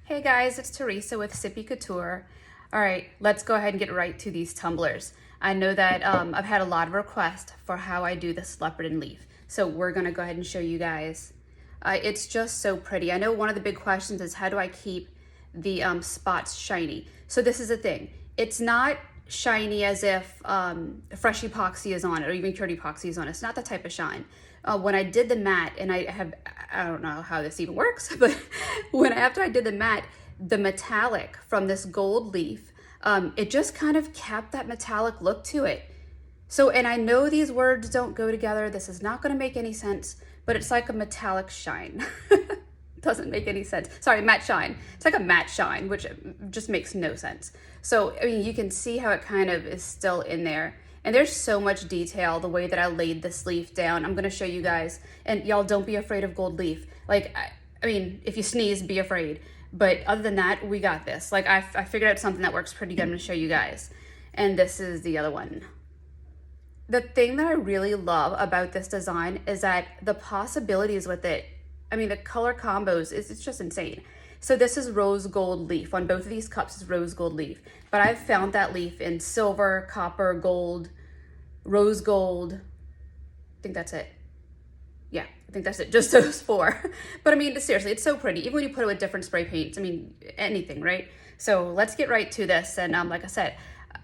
Hey guys, it's Teresa with Sippie Couture. All right, let's go ahead and get right to these tumblers. I know that I've had a lot of requests for how I do this leopard and leaf. So we're gonna go ahead and show you guys. It's just so pretty. I know one of the big questions is how do I keep the spots shiny? So this is the thing. It's not shiny as if fresh epoxy is on it or even cured epoxy is on it. It's not that type of shine. When I did the matte, and I don't know how this even works, but after I did the matte, the metallic from this gold leaf, it just kind of kept that metallic look to it. So, and I know these words don't go together. This is not going to make any sense, but it's like a metallic shine. Doesn't make any sense. Sorry, matte shine. It's like a matte shine, which just makes no sense. So, I mean, you can see how it kind of is still in there. And there's so much detail, the way that I laid this leaf down. I'm gonna show you guys. And y'all, don't be afraid of gold leaf. Like, I mean, if you sneeze, be afraid. But other than that, we got this. Like, I figured out something that works pretty good. I'm gonna show you guys. And this is the other one. The thing that I really love about this design is that the possibilities with it, I mean, the color combos, it's just insane. So this is rose gold leaf. On both of these cups is rose gold leaf. But I've found that leaf in silver, copper, gold, rose gold. I think that's it. Yeah, I think that's it. Just those four. But I mean, seriously, it's so pretty. Even when you put it with different spray paints, I mean, anything, right? So let's get right to this. And like I said,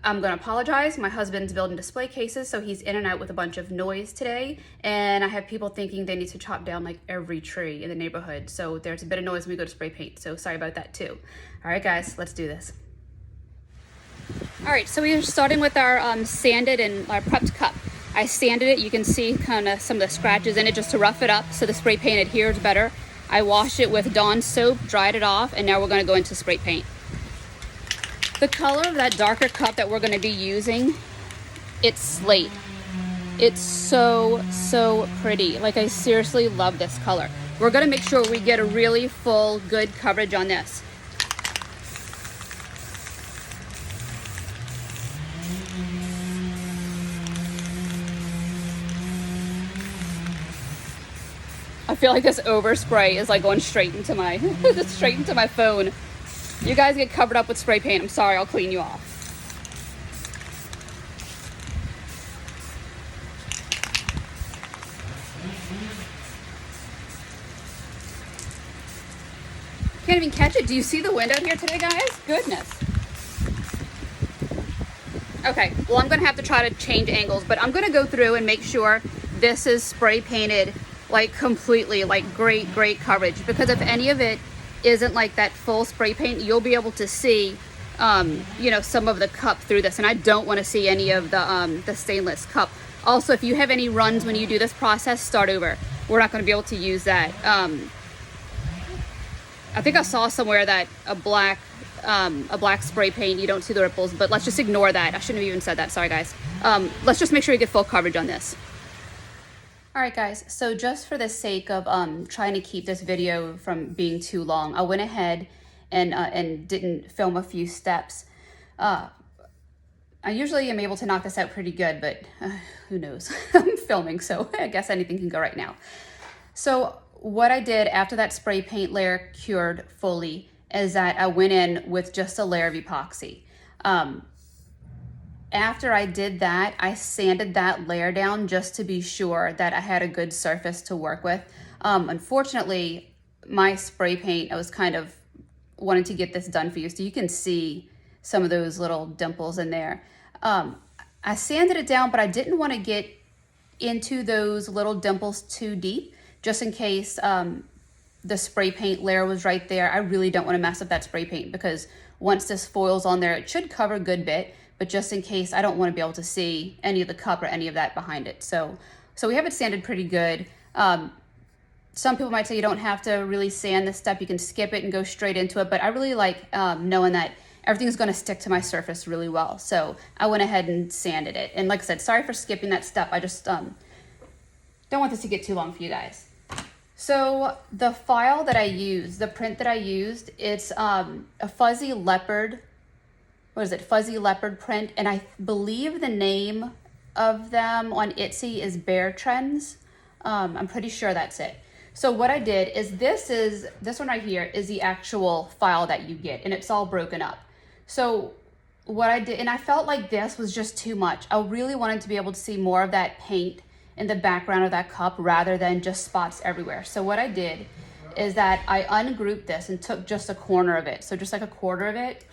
I'm gonna apologize. My husband's building display cases, so he's in and out with a bunch of noise today. And I have people thinking they need to chop down like every tree in the neighborhood. So there's a bit of noise when we go to spray paint. So sorry about that too. All right, guys, let's do this. All right, so we are starting with our sanded and our prepped cup. I sanded it. You can see kind of some of the scratches in it just to rough it up so the spray paint adheres better. I washed it with Dawn soap, dried it off, and now we're gonna go into spray paint. The color of that darker cup that we're going to be using, it's Slate. It's so, so pretty. Like, I seriously love this color. We're going to make sure we get a really full, good coverage on this. I feel like this overspray is like going straight into my, straight into my phone. You guys get covered up with spray paint. I'm sorry, I'll clean you off. Can't even catch it. Do you see the wind out here today, guys? Goodness. Okay, well, I'm gonna have to try to change angles, but I'm gonna go through and make sure this is spray painted like completely, like great, great coverage. Because if any of it isn't like that full spray paint, you'll be able to see you know, some of the cup through this, and I don't want to see any of the stainless cup. Also, if you have any runs when you do this process, start over. We're not going to be able to use that. I think I saw somewhere that a black spray paint, you don't see the ripples, but let's just ignore that. I shouldn't have even said that. Sorry, guys. Let's just make sure you get full coverage on this. All right, guys, so just for the sake of trying to keep this video from being too long, I went ahead and didn't film a few steps. I usually am able to knock this out pretty good, but who knows? I'm filming, so I guess anything can go right now. So what I did after that spray paint layer cured fully is that I went in with just a layer of epoxy. After I did that, I sanded that layer down just to be sure that I had a good surface to work with. Unfortunately, my spray paint, I was kind of wanting to get this done for you so you can see some of those little dimples in there. I sanded it down, but I didn't want to get into those little dimples too deep, just in case the spray paint layer was right there. I really don't want to mess up that spray paint because once this foil's on there, it should cover a good bit. But just in case, I don't want to be able to see any of the cup or any of that behind it. So we have it sanded pretty good. Some people might say you don't have to really sand this step. You can skip it and go straight into it. But I really like knowing that everything's going to stick to my surface really well. So I went ahead and sanded it. And like I said, sorry for skipping that step. I just don't want this to get too long for you guys. So the file that I used, the print that I used, it's a fuzzy leopard. What is it? Fuzzy leopard print. And I believe the name of them on Etsy is Beartrendz. I'm pretty sure that's it. So what I did is this one right here is the actual file that you get, and it's all broken up. So what I did, and I felt like this was just too much. I really wanted to be able to see more of that paint in the background of that cup rather than just spots everywhere. So what I did is that I ungrouped this and took just a corner of it. So just like a quarter of it,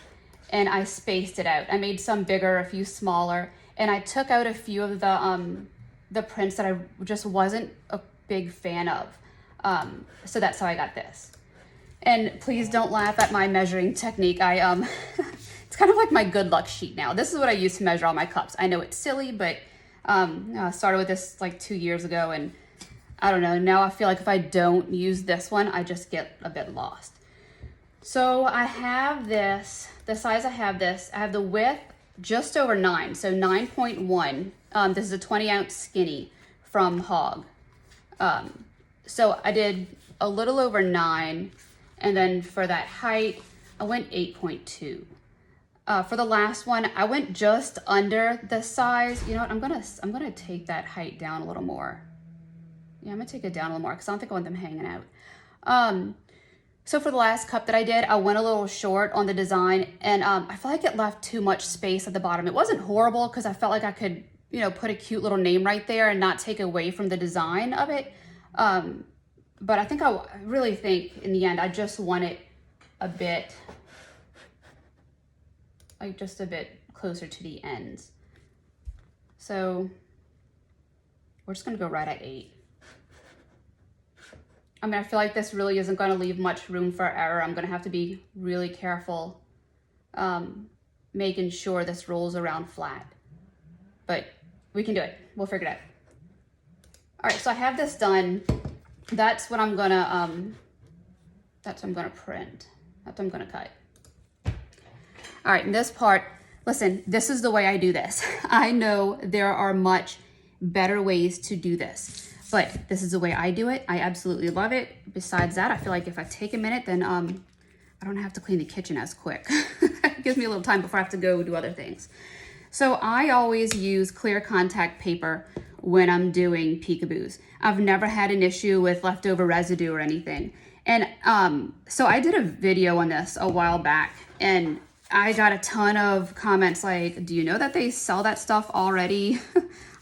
and I spaced it out. I made some bigger, a few smaller, and I took out a few of the prints that I just wasn't a big fan of. So that's how I got this. And please don't laugh at my measuring technique. It's kind of like my good luck sheet now. This is what I use to measure all my cups. I know it's silly, but I started with this like 2 years ago, and I don't know, now I feel like if I don't use this one, I just get a bit lost. So I have this, the size I have the width just over 9, so 9.1. This is a 20-ounce skinny from Hog. So I did a little over 9, and then for that height, I went 8.2. For the last one, I went just under the size. You know what, I'm gonna take that height down a little more. Yeah, I'm gonna take it down a little more because I don't think I want them hanging out. So for the last cup that I did, I went a little short on the design, and I felt like it left too much space at the bottom. It wasn't horrible because I felt like I could, you know, put a cute little name right there and not take away from the design of it. But I really think in the end, I just want it a bit, like just a bit closer to the ends. So we're just gonna go right at 8. I mean, I feel like this really isn't going to leave much room for error. I'm going to have to be really careful making sure this rolls around flat. But we can do it. We'll figure it out. All right, so I have this done. That's what I'm going to print. That's what I'm going to cut. All right, and this part, listen, this is the way I do this. I know there are much better ways to do this, but this is the way I do it. I absolutely love it. Besides that, I feel like if I take a minute, then I don't have to clean the kitchen as quick. It gives me a little time before I have to go do other things. So I always use clear contact paper when I'm doing peekaboos. I've never had an issue with leftover residue or anything. And so I did a video on this a while back, and I got a ton of comments like, do you know that they sell that stuff already,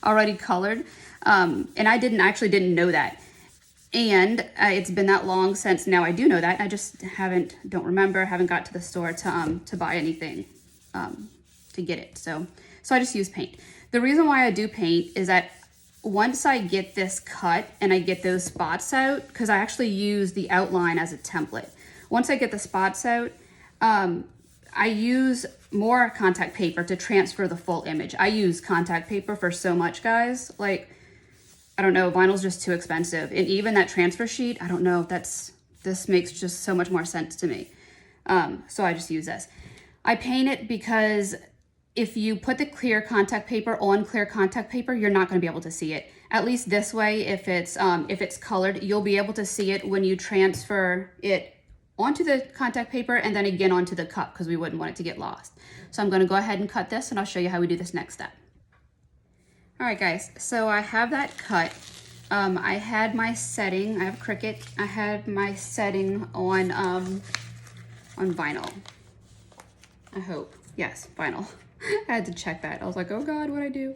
already colored? And I didn't know that. And it's been that long since now I do know that. I just haven't got to the store to buy anything to get it. So I just use paint. The reason why I do paint is that once I get this cut and I get those spots out, because I actually use the outline as a template. Once I get the spots out, I use more contact paper to transfer the full image. I use contact paper for so much, guys. Like, I don't know, vinyl's just too expensive. And even that transfer sheet, I don't know, this makes just so much more sense to me. So I just use this. I paint it because if you put the clear contact paper on clear contact paper, you're not gonna be able to see it. At least this way, if it's colored, you'll be able to see it when you transfer it onto the contact paper and then again onto the cup, because we wouldn't want it to get lost. So I'm gonna go ahead and cut this, and I'll show you how we do this next step. All right, guys, so I have that cut. I had my setting, I have Cricut. I had my setting on vinyl. I hope, yes, vinyl. I had to check that. I was like, oh God, what'd I do?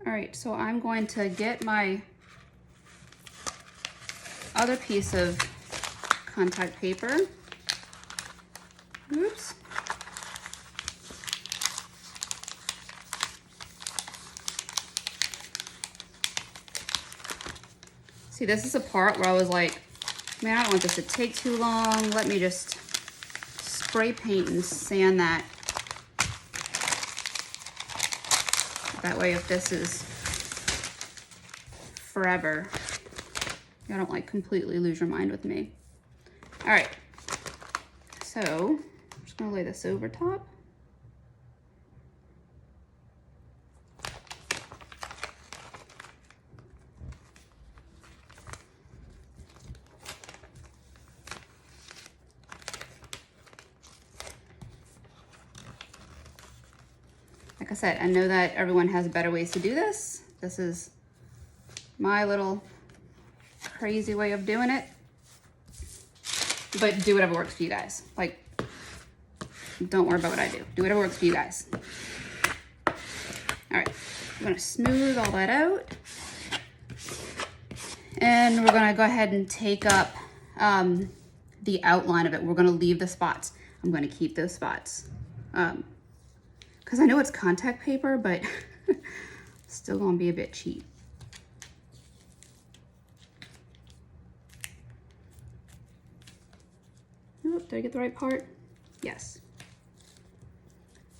All right, so I'm going to get my other piece of contact paper. Oops. See, this is a part where I was like, man, I don't want this to take too long. Let me just spray paint and sand that. That way, if this is forever, I don't like completely lose your mind with me. All right, so I'm just gonna lay this over top. Like I said, I know that everyone has better ways to do this. This is my little crazy way of doing it, but do whatever works for you guys. Like, don't worry about what I do. Do whatever works for you guys. All right, I'm gonna smooth all that out. And we're gonna go ahead and take up the outline of it. We're gonna leave the spots. I'm gonna keep those spots. Because I know it's contact paper, but still gonna be a bit cheap. Oh, did I get the right part? Yes.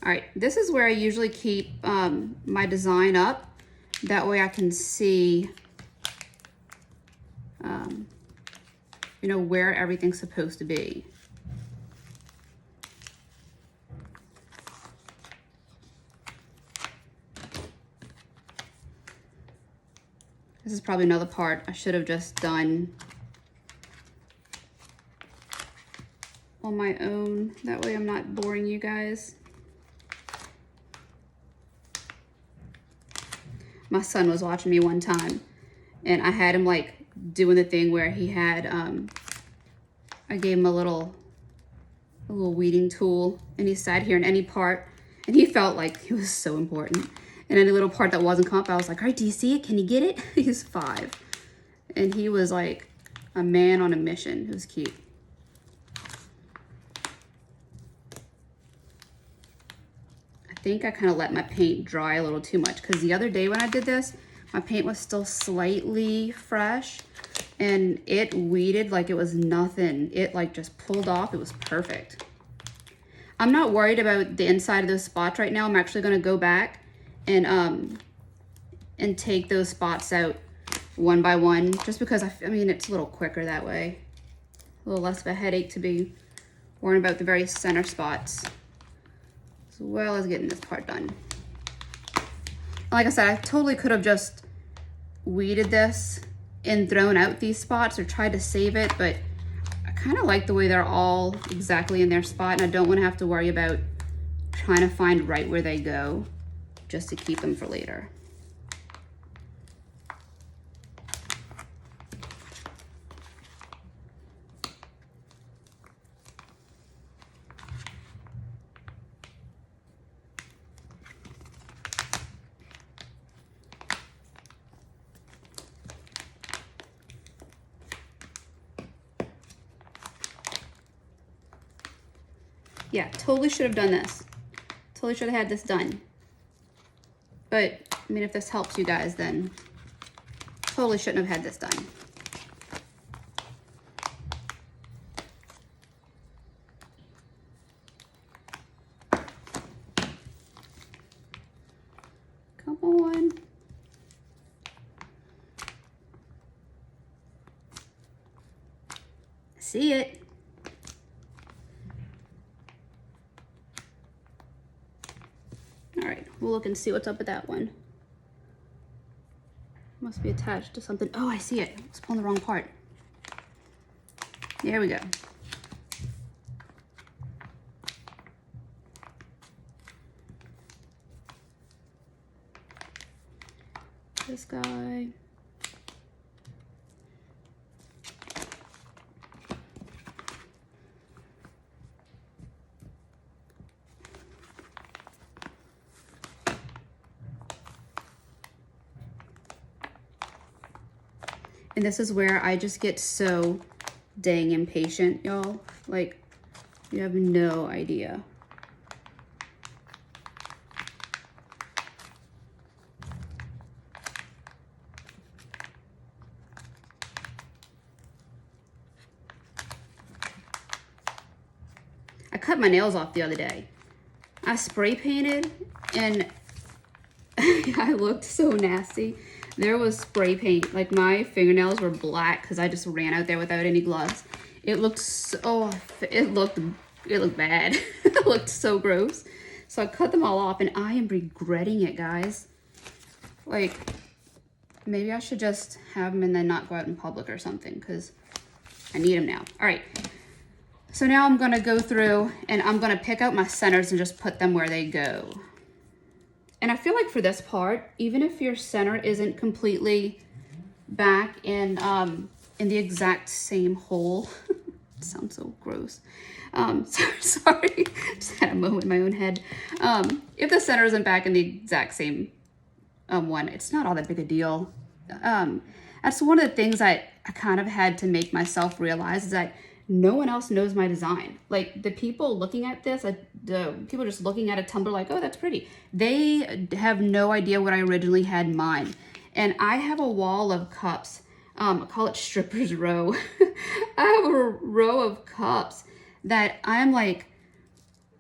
All right, this is where I usually keep my design up. That way I can see, you know, where everything's supposed to be. This is probably another part I should have just done on my own. That way I'm not boring you guys. My son was watching me one time and I had him like doing the thing where he had, I gave him a little weeding tool and he sat here in any part and he felt like it was so important. And any little part that wasn't comp, I was like, all right, do you see it? Can you get it? He's 5. And he was like a man on a mission. It was cute. I think I kind of let my paint dry a little too much because the other day when I did this, my paint was still slightly fresh and it weeded like it was nothing. It like just pulled off. It was perfect. I'm not worried about the inside of those spots right now. I'm actually going to go back and take those spots out one by one, just because I mean it's a little quicker that way, a little less of a headache to be worrying about the very center spots, as well as getting this part done. Like I said, I totally could have just weeded this and thrown out these spots or tried to save it, but I kind of like the way they're all exactly in their spot, and I don't want to have to worry about trying to find right where they go, just to keep them for later. Yeah, totally should have done this. Totally should have had this done. But, I mean, if this helps you guys, then totally shouldn't have had this done. Come on. See it. All right, we'll look and see what's up with that one. Must be attached to something. Oh, I see it. I was pulling the wrong part. There we go. This guy. And this is where I just get so dang impatient, y'all. Like, you have no idea. I cut my nails off the other day. I spray painted and I looked so nasty. There was spray paint, like my fingernails were black because I just ran out there without any gloves. It looked so, it looked bad. It looked so gross. So I cut them all off and I am regretting it, guys. Like, maybe I should just have them and then not go out in public or something because I need them now. All right. So now I'm gonna go through and I'm gonna pick out my centers and just put them where they go. And I feel like for this part, even if your center isn't completely back in in the exact same hole. It sounds so gross. Sorry, just had a moment in my own head. If the center isn't back in the exact same one, it's not all that big a deal. That's one of the things that I kind of had to make myself realize, is that no one else knows my design. Like, the people looking at this, the people just looking at a tumbler like, oh, that's pretty. They have no idea what I originally had in mind. And I have a wall of cups. I call it stripper's row. I have a row of cups that I'm like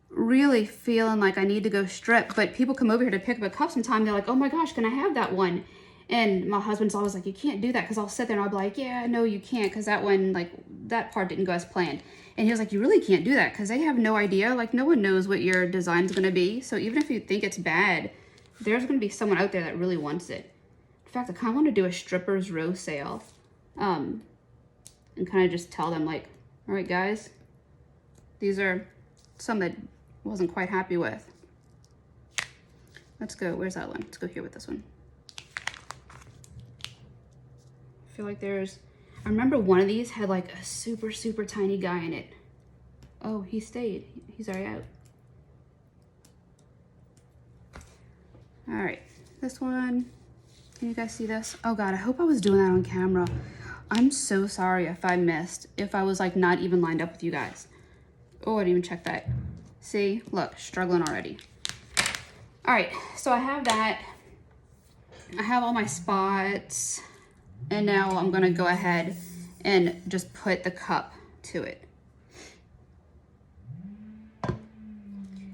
really feeling like I need to go strip. But people come over here to pick up a cup sometime. They're like, oh my gosh, can I have that one? And my husband's always like, you can't do that, because I'll sit there and I'll be like, yeah, no, you can't, because that one, like, that part didn't go as planned. And he was like, you really can't do that, because they have no idea. Like, no one knows what your design's going to be. So even if you think it's bad, there's going to be someone out there that really wants it. In fact, I kind of want to do a stripper's row sale, and kind of just tell them, like, all right, guys, these are some that I wasn't quite happy with. Let's go. Where's that one? Let's go here with this one. I feel like there's, I remember one of these had like a super, super tiny guy in it. Oh, he stayed. He's already out. All right, this one. Can you guys see this? Oh God, I hope I was doing that on camera. I'm so sorry if I missed, if I was like not even lined up with you guys. Oh, I didn't even check that. See, look, struggling already. All right, so I have that. I have all my spots. And now I'm gonna go ahead and just put the cup to it.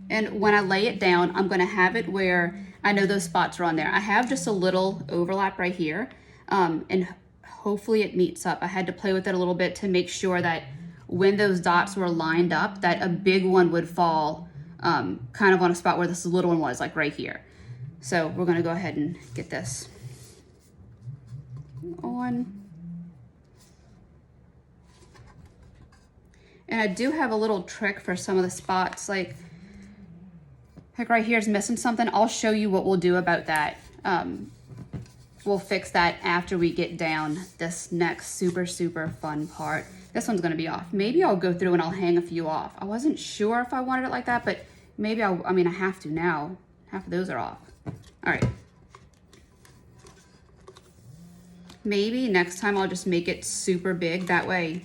And when I lay it down, I'm gonna have it where I know those spots are on there. I have just a little overlap right here, and hopefully it meets up. I had to play with it a little bit to make sure that when those dots were lined up, that a big one would fall kind of on a spot where this little one was, like right here. So we're gonna go ahead and get this on. And I do have a little trick for some of the spots, like right here is missing something. I'll show you what we'll do about that. We'll fix that after we get down this next super, super fun part. This one's gonna be off. Maybe I'll go through and I'll hang a few off. I wasn't sure if I wanted it like that, but maybe I mean, I have to now. Half of those are off. All right. Maybe next time I'll just make it super big. That way,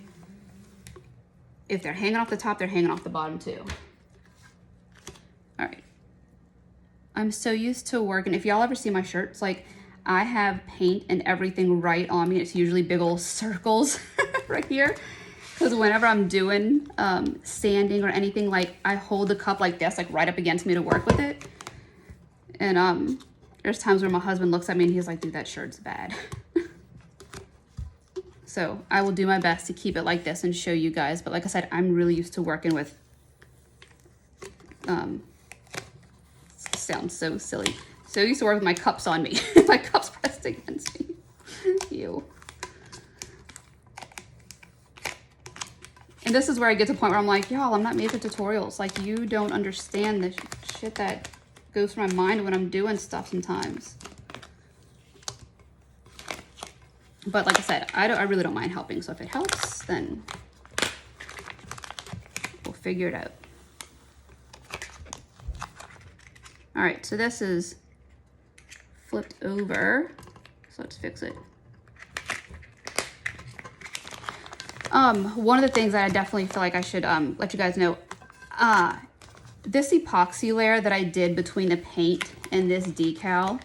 if they're hanging off the top, they're hanging off the bottom too. All right. I'm so used to working. If y'all ever see my shirts, like I have paint and everything right on me. It's usually big old circles right here. Because whenever I'm doing sanding or anything, like I hold the cup like this, like right up against me to work with it. And there's times where my husband looks at me and he's like, dude, that shirt's bad. So I will do my best to keep it like this and show you guys. But like I said, I'm really used to working with, sounds so silly. So used to work with my cups on me. My cups pressed against me. Ew. And this is where I get to the point where I'm like, y'all, I'm not made for tutorials. Like, you don't understand the shit that goes through my mind when I'm doing stuff sometimes. But like I said, I really don't mind helping. So if it helps, then we'll figure it out. All right, so this is flipped over. So let's fix it. One of the things that I definitely feel like I should let you guys know, this epoxy layer that I did between the paint and this decal,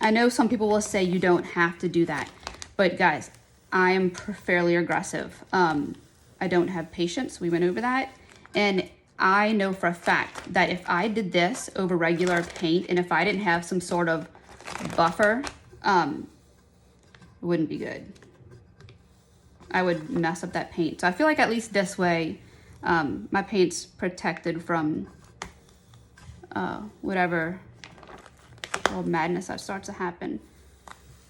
I know some people will say you don't have to do that, but guys, I am fairly aggressive. I don't have patience. We went over that. And I know for a fact that if I did this over regular paint and if I didn't have some sort of buffer, it wouldn't be good. I would mess up that paint. So I feel like at least this way, my paint's protected from whatever little madness that starts to happen.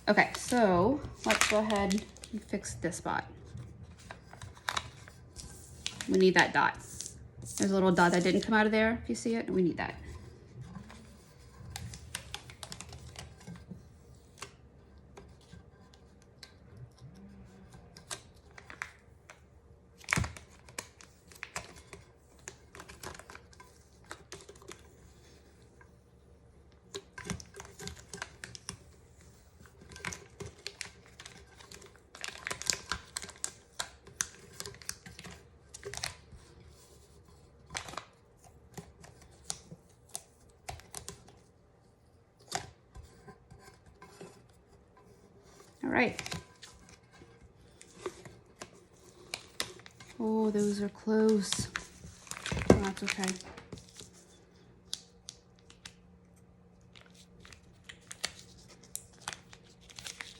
Okay, so let's go ahead and fix this spot. We need that dot. There's a little dot that didn't come out of there, if you see it. We need that. right. Oh, those are close. Oh, that's okay.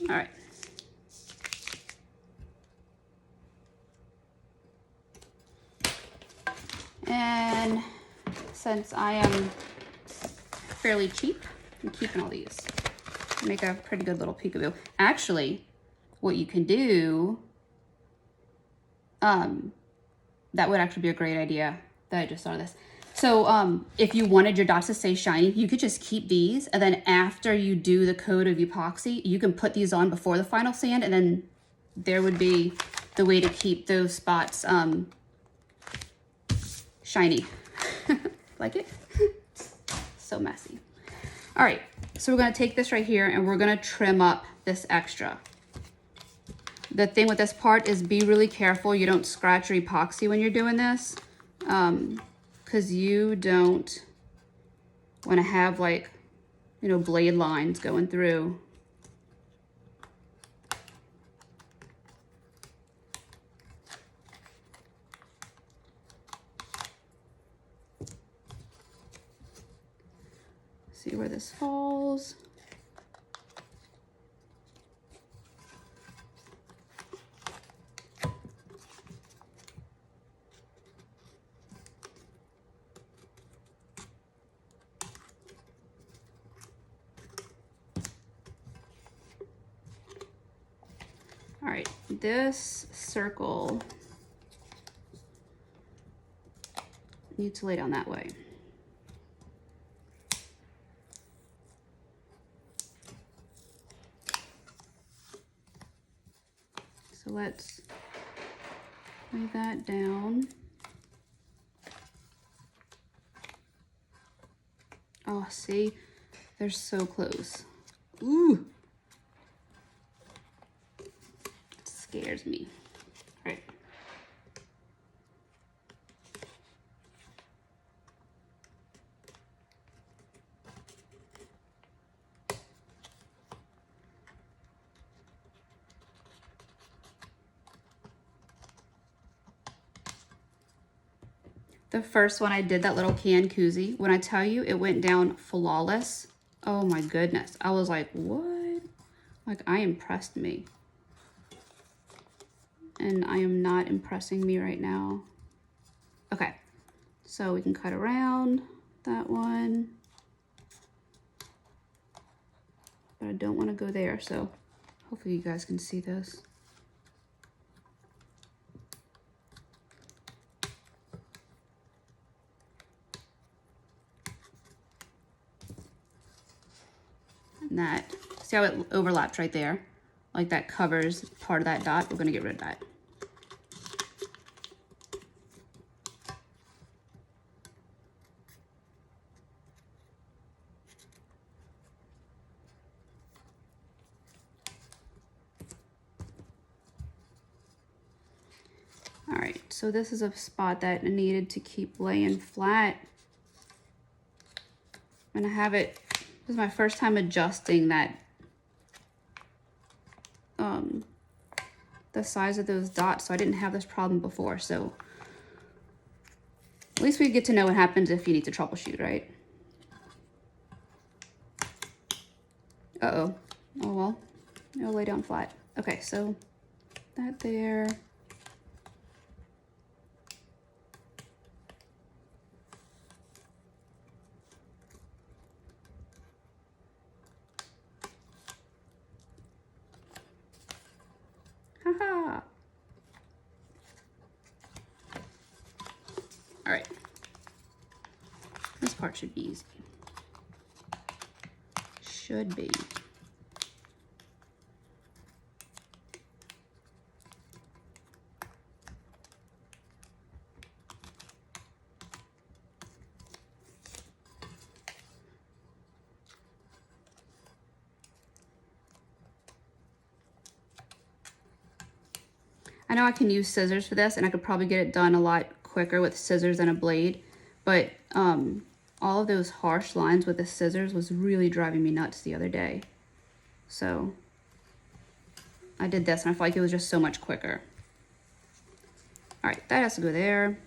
All right. And since I am fairly cheap, I'm keeping all these. Make a pretty good little peekaboo. Actually, what you can do, that would actually be a great idea that I just thought of this. So if you wanted your dots to stay shiny, you could just keep these, and then after you do the coat of epoxy, you can put these on before the final sand, and then there would be the way to keep those spots shiny. Like it? So messy. All right, so we're gonna take this right here and we're gonna trim up this extra. The thing with this part is be really careful you don't scratch your epoxy when you're doing this, because you don't want to have, like, you know, blade lines going through. See where this falls. All right, this circle needs to lay down that way. So let's lay that down. Oh, see, they're so close. Ooh. It scares me. All right. The first one I did, that little can koozie, when I tell you it went down flawless, oh my goodness. I was like, what? Like, I impressed me. And I am not impressing me right now. Okay, so we can cut around that one. But I don't want to go there, so hopefully you guys can see this. And that, see how it overlaps right there? Like that covers part of that dot. We're gonna get rid of that. All right, so this is a spot that I needed to keep laying flat. And I have it, this is my first time adjusting that, the size of those dots, so I didn't have this problem before, so at least we get to know what happens if you need to troubleshoot, right? Uh-oh. Oh, well, it'll lay down flat. Okay, so that there. Haha. All right. This part should be easy. Should be. I know I can use scissors for this, and I could probably get it done a lot quicker with scissors than a blade, but all of those harsh lines with the scissors was really driving me nuts the other day. So I did this and I felt like it was just so much quicker. All right, that has to go there.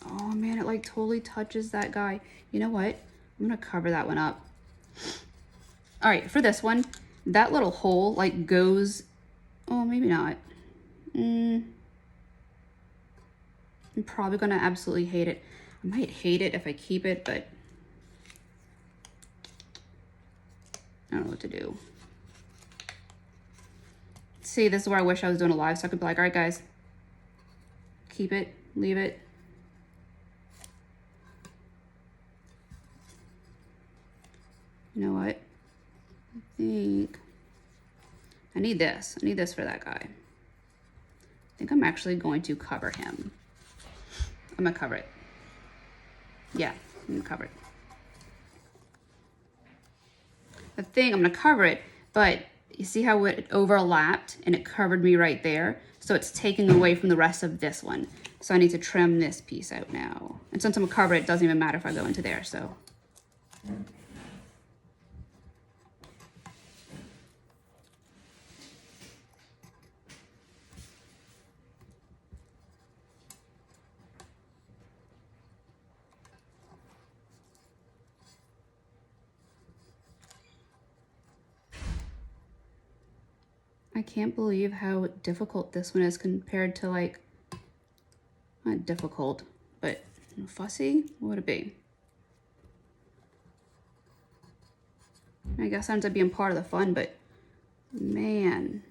Oh man, it like totally touches that guy. You know what? I'm gonna cover that one up. All right, for this one, that little hole like goes, oh, maybe not. I'm probably gonna absolutely hate it. I might hate it if I keep it, but I don't know what to do. See, this is where I wish I was doing a live so I could be like, all right, guys, keep it, leave it. You know what? I think I need this. I need this for that guy. I think I'm actually going to cover him. I'm gonna cover it. Yeah, I'm gonna cover it. The thing, I'm gonna cover it, but you see how it overlapped and it covered me right there? So it's taking away from the rest of this one. So I need to trim this piece out now. And since I'm gonna cover it, it doesn't even matter if I go into there, so. I can't believe how difficult this one is compared to like, not difficult, but fussy, what would it be? I guess it ends up being part of the fun, but man.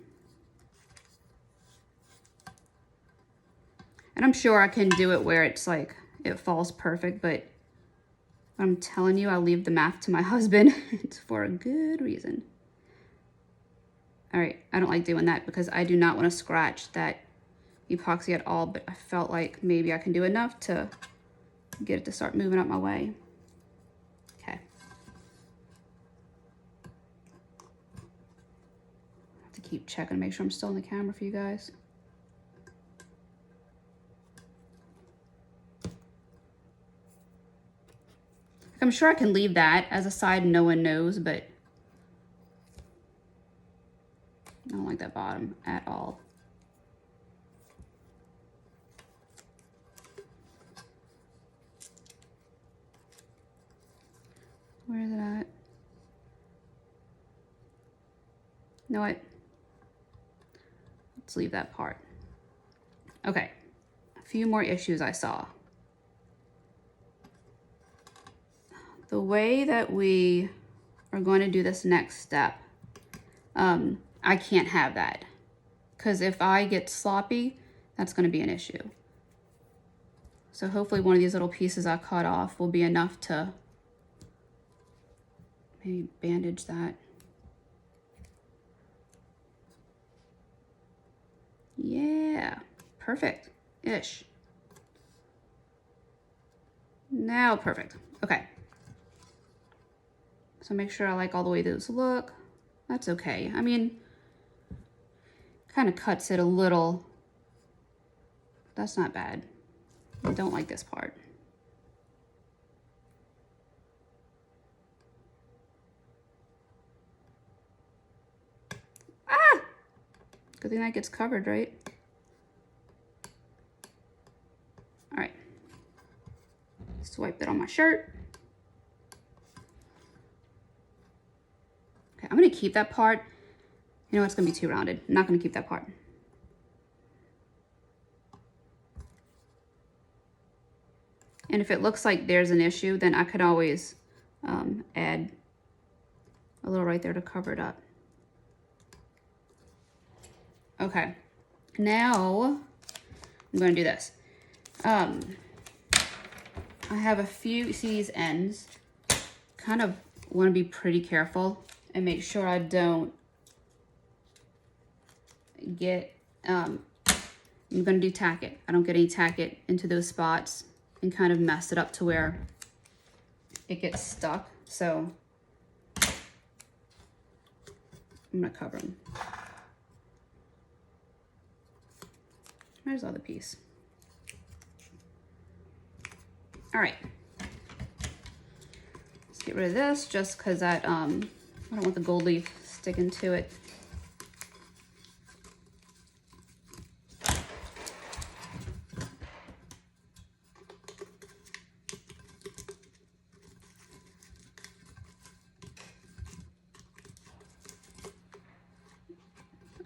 And I'm sure I can do it where it's like, it falls perfect, but I'm telling you, I'll leave the math to my husband. It's for a good reason. All right, I don't like doing that because I do not want to scratch that epoxy at all, but I felt like maybe I can do enough to get it to start moving up my way. Okay. I have to keep checking to make sure I'm still on the camera for you guys. I'm sure I can leave that as a side, no one knows, but I don't like that bottom at all. Where is it at? You know what? Let's leave that part. Okay, a few more issues I saw. The way that we are going to do this next step, I can't have that, because if I get sloppy, that's going to be an issue. So hopefully one of these little pieces I cut off will be enough to maybe bandage that. Yeah, perfect-ish. Now perfect. Okay. So make sure I like all the way those look. That's okay. I mean, kind of cuts it a little. That's not bad. I don't like this part. Ah! Good thing that gets covered, right? All right. Swipe that on my shirt. Okay, I'm gonna keep that part. You know, it's gonna be too rounded. I'm not gonna keep that part. And if it looks like there's an issue, then I could always add a little right there to cover it up. Okay, now I'm gonna do this. I have a few, see these ends, kind of wanna be pretty careful and make sure I don't get, I'm gonna do Tack-it. I don't get any Tack-it into those spots and kind of mess it up to where it gets stuck. So I'm gonna cover them. There's the other piece. All right. Let's get rid of this just because that, I don't want the gold leaf sticking to it.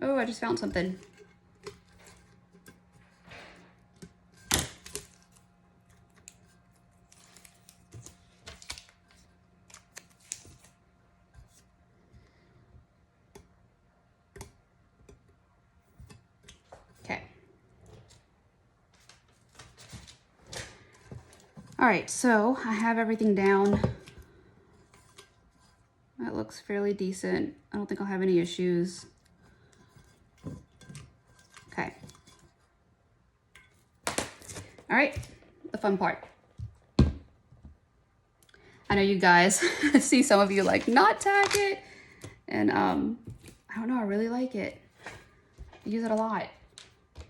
Oh, I just found something. Okay. All right, so I have everything down. That looks fairly decent. I don't think I'll have any issues. Okay. All right, the fun part. I know you guys see some of you like, not Tack-it. And I don't know, I really like it. I use it a lot.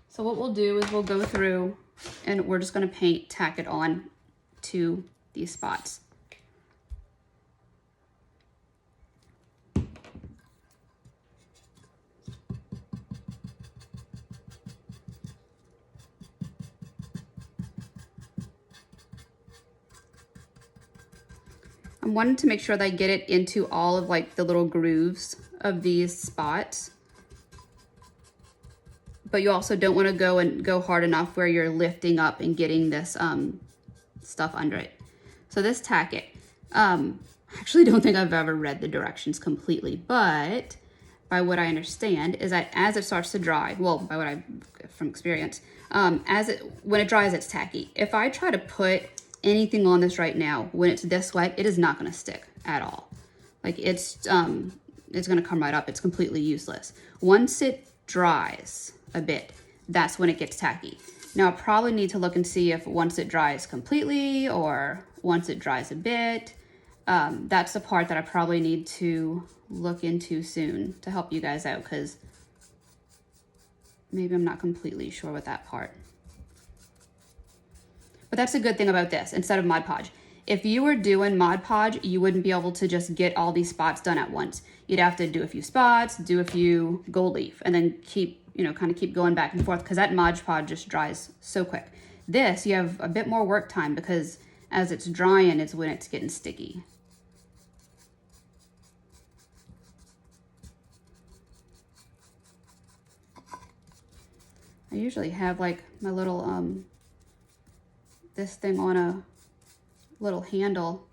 So what we'll do is we'll go through and we're just gonna paint Tack-it on to these spots. I'm wanting to make sure that I get it into all of like the little grooves of these spots. But you also don't want to go hard enough where you're lifting up and getting this stuff under it. So this Tack-it, I actually don't think I've ever read the directions completely, but by what I understand is that as it starts to dry, well, by what I, from experience, when it dries, it's tacky. If I try to put anything on this right now, when it's this wet, it is not going to stick at all. Like it's going to come right up. It's completely useless. Once it dries a bit, that's when it gets tacky. Now I probably need to look and see if once it dries completely or once it dries a bit. That's the part that I probably need to look into soon to help you guys out, because maybe I'm not completely sure with that part. But that's a good thing about this instead of Mod Podge. If you were doing Mod Podge, you wouldn't be able to just get all these spots done at once. You'd have to do a few spots, do a few gold leaf, and then keep, kind of keep going back and forth, because that Mod Podge just dries so quick. This, you have a bit more work time, because as it's drying, it's when it's getting sticky. I usually have like my little, this thing on a little handle.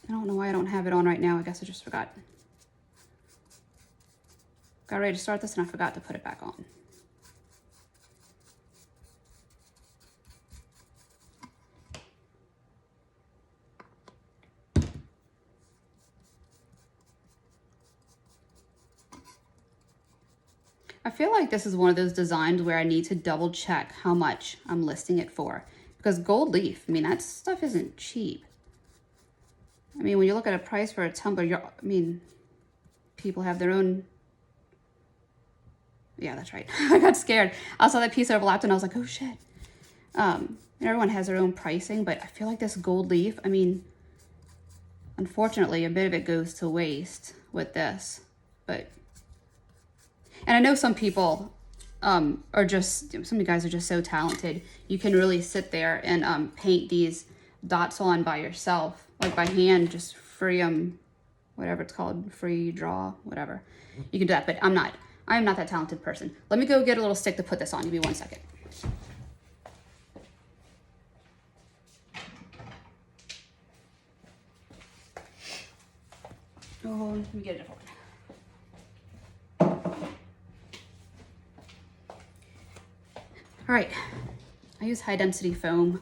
I don't know why I don't have it on right now. I guess I just forgot. Got ready to start this and I forgot to put it back on. I feel like this is one of those designs where I need to double check how much I'm listing it for, because gold leaf, I mean, that stuff isn't cheap. I mean, when you look at a price for a tumbler, people have their own. Yeah, that's right. I got scared. I saw that piece overlapped and I was like, oh shit. Everyone has their own pricing, but I feel like this gold leaf, I mean, unfortunately, a bit of it goes to waste with this, but. And I know some people are just, some of you guys are just so talented. You can really sit there and paint these dots on by yourself, like by hand, just free, whatever it's called, free draw, whatever. You can do that, but I'm not that talented person. Let me go get a little stick to put this on. Give me 1 second. Oh, let me get a different one. All right, I use high density foam.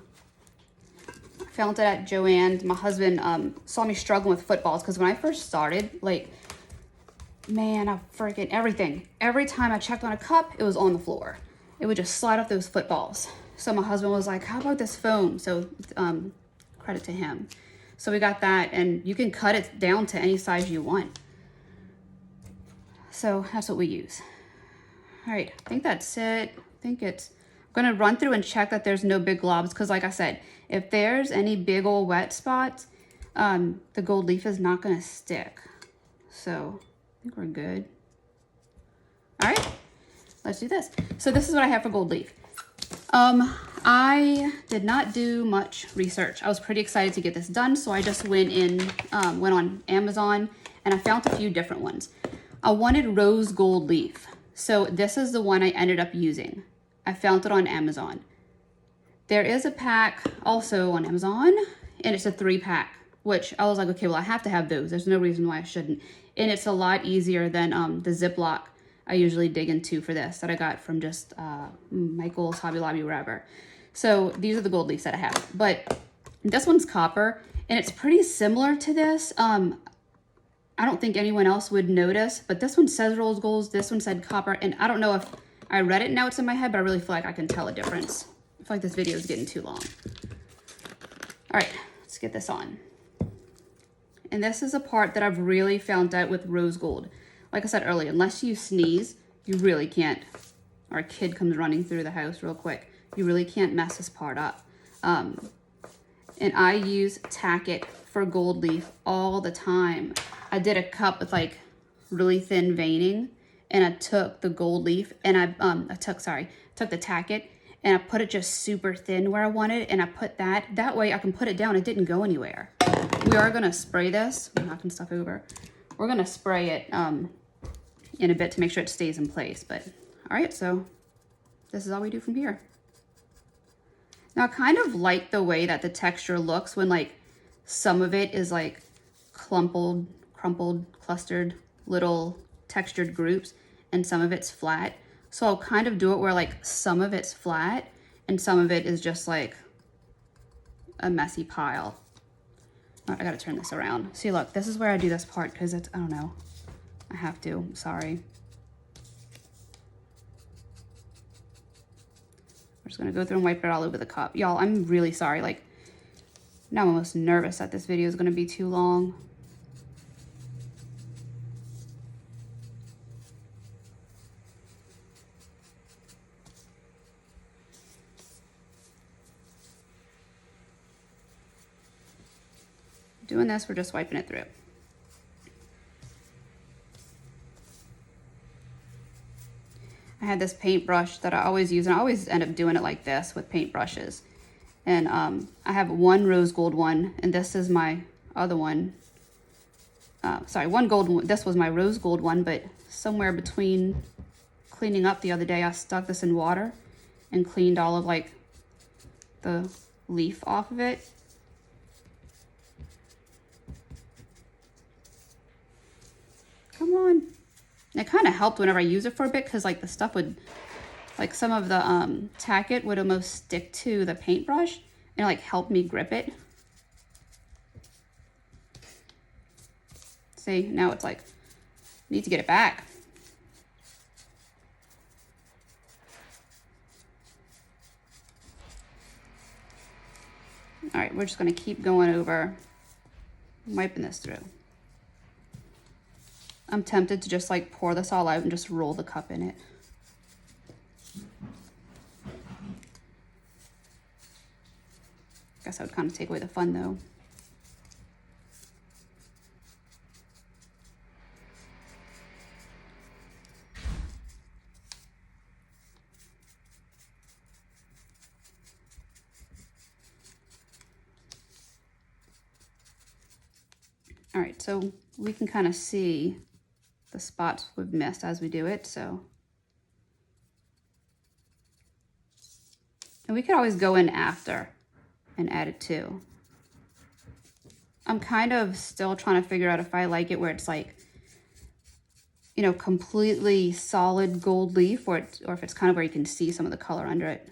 I found it at Joann's. My husband saw me struggling with footballs, because when I first started, like, man, I freaking everything. Every time I checked on a cup, it was on the floor. It would just slide off those footballs. So my husband was like, how about this foam? So credit to him. So we got that, and you can cut it down to any size you want. So that's what we use. All right, I think that's it. I'm gonna run through and check that there's no big globs, because like I said, if there's any big old wet spots, the gold leaf is not gonna stick. So I think we're good. All right, let's do this. So this is what I have for gold leaf. I did not do much research. I was pretty excited to get this done, so I just went on Amazon and I found a few different ones. I wanted rose gold leaf. So this is the one I ended up using. I found it on Amazon. There is a pack also on Amazon, and it's a 3-pack, which I was like, okay, well, I have to have those. There's no reason why I shouldn't. And it's a lot easier than the Ziploc I usually dig into for this that I got from just Michael's, Hobby Lobby, wherever. So these are the gold leaves that I have. But this one's copper, and it's pretty similar to this. I don't think anyone else would notice, but this one says rose gold, this one said copper, and I don't know if I read it, now it's in my head, but I really feel like I can tell a difference. I feel like this video is getting too long. All right, let's get this on. And this is a part that I've really found out with rose gold. Like I said earlier, unless you sneeze, you really can't, or a kid comes running through the house real quick, you really can't mess this part up. And I use Tack-it for gold leaf all the time. I did a cup with like really thin veining, and I took the gold leaf and I took the Tack-it and I put it just super thin where I wanted, and I put that way I can put it down. It didn't go anywhere. We are gonna spray this. I'm knocking stuff over. We're gonna spray it in a bit to make sure it stays in place. But all right, so this is all we do from here. Now I kind of like the way that the texture looks when like some of it is like crumpled, clustered little textured groups, and some of it's flat. So I'll kind of do it where like some of it's flat and some of it is just like a messy pile. Oh, I gotta turn this around. See, look, this is where I do this part because it's, I don't know, I have to, I'm sorry. We're just gonna go through and wipe it all over the cup. Y'all, I'm really sorry. Like, now I'm almost nervous that this video is gonna be too long. Doing this, we're just wiping it through. I had this paintbrush that I always use, and I always end up doing it like this with paintbrushes. And I have one rose gold one, and this is my other one. Sorry, one gold one. This was my rose gold one, but somewhere between cleaning up the other day, I stuck this in water and cleaned all of like the leaf off of it. Come on. It kind of helped whenever I use it for a bit, because like the stuff would, like some of the Tack-it would almost stick to the paintbrush and like help me grip it. See, now it's like, need to get it back. All right, we're just gonna keep going over, wiping this through. I'm tempted to just like pour this all out and just roll the cup in it. Guess that would kind of take away the fun though. All right, so we can kind of see the spots we've missed as we do it, so. And we could always go in after and add it too. I'm kind of still trying to figure out if I like it where it's like, you know, completely solid gold leaf, or if it's kind of where you can see some of the color under it.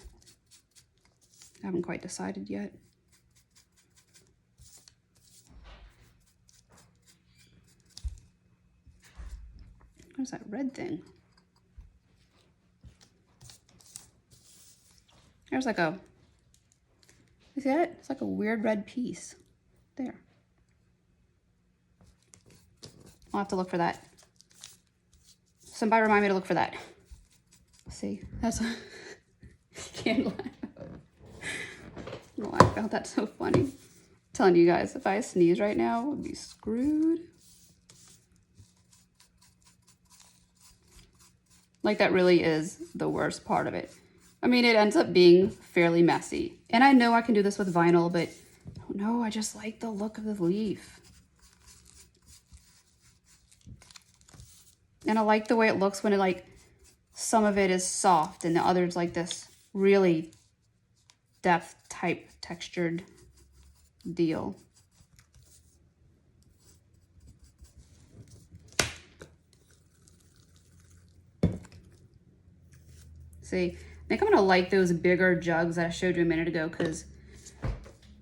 I haven't quite decided yet. Where's that red thing? There's like a, you see that? It's like a weird red piece. There. I'll have to look for that. Somebody remind me to look for that. See, that's a can't laugh. Oh, I found that so funny. I'm telling you guys, if I sneeze right now, I'd be screwed. Like, that really is the worst part of it. I mean, it ends up being fairly messy. And I know I can do this with vinyl, but I don't know, I just like the look of the leaf. And I like the way it looks when it like, some of it is soft and the other's like this really depth type textured deal. See, I think I'm gonna like those bigger jugs that I showed you a minute ago because I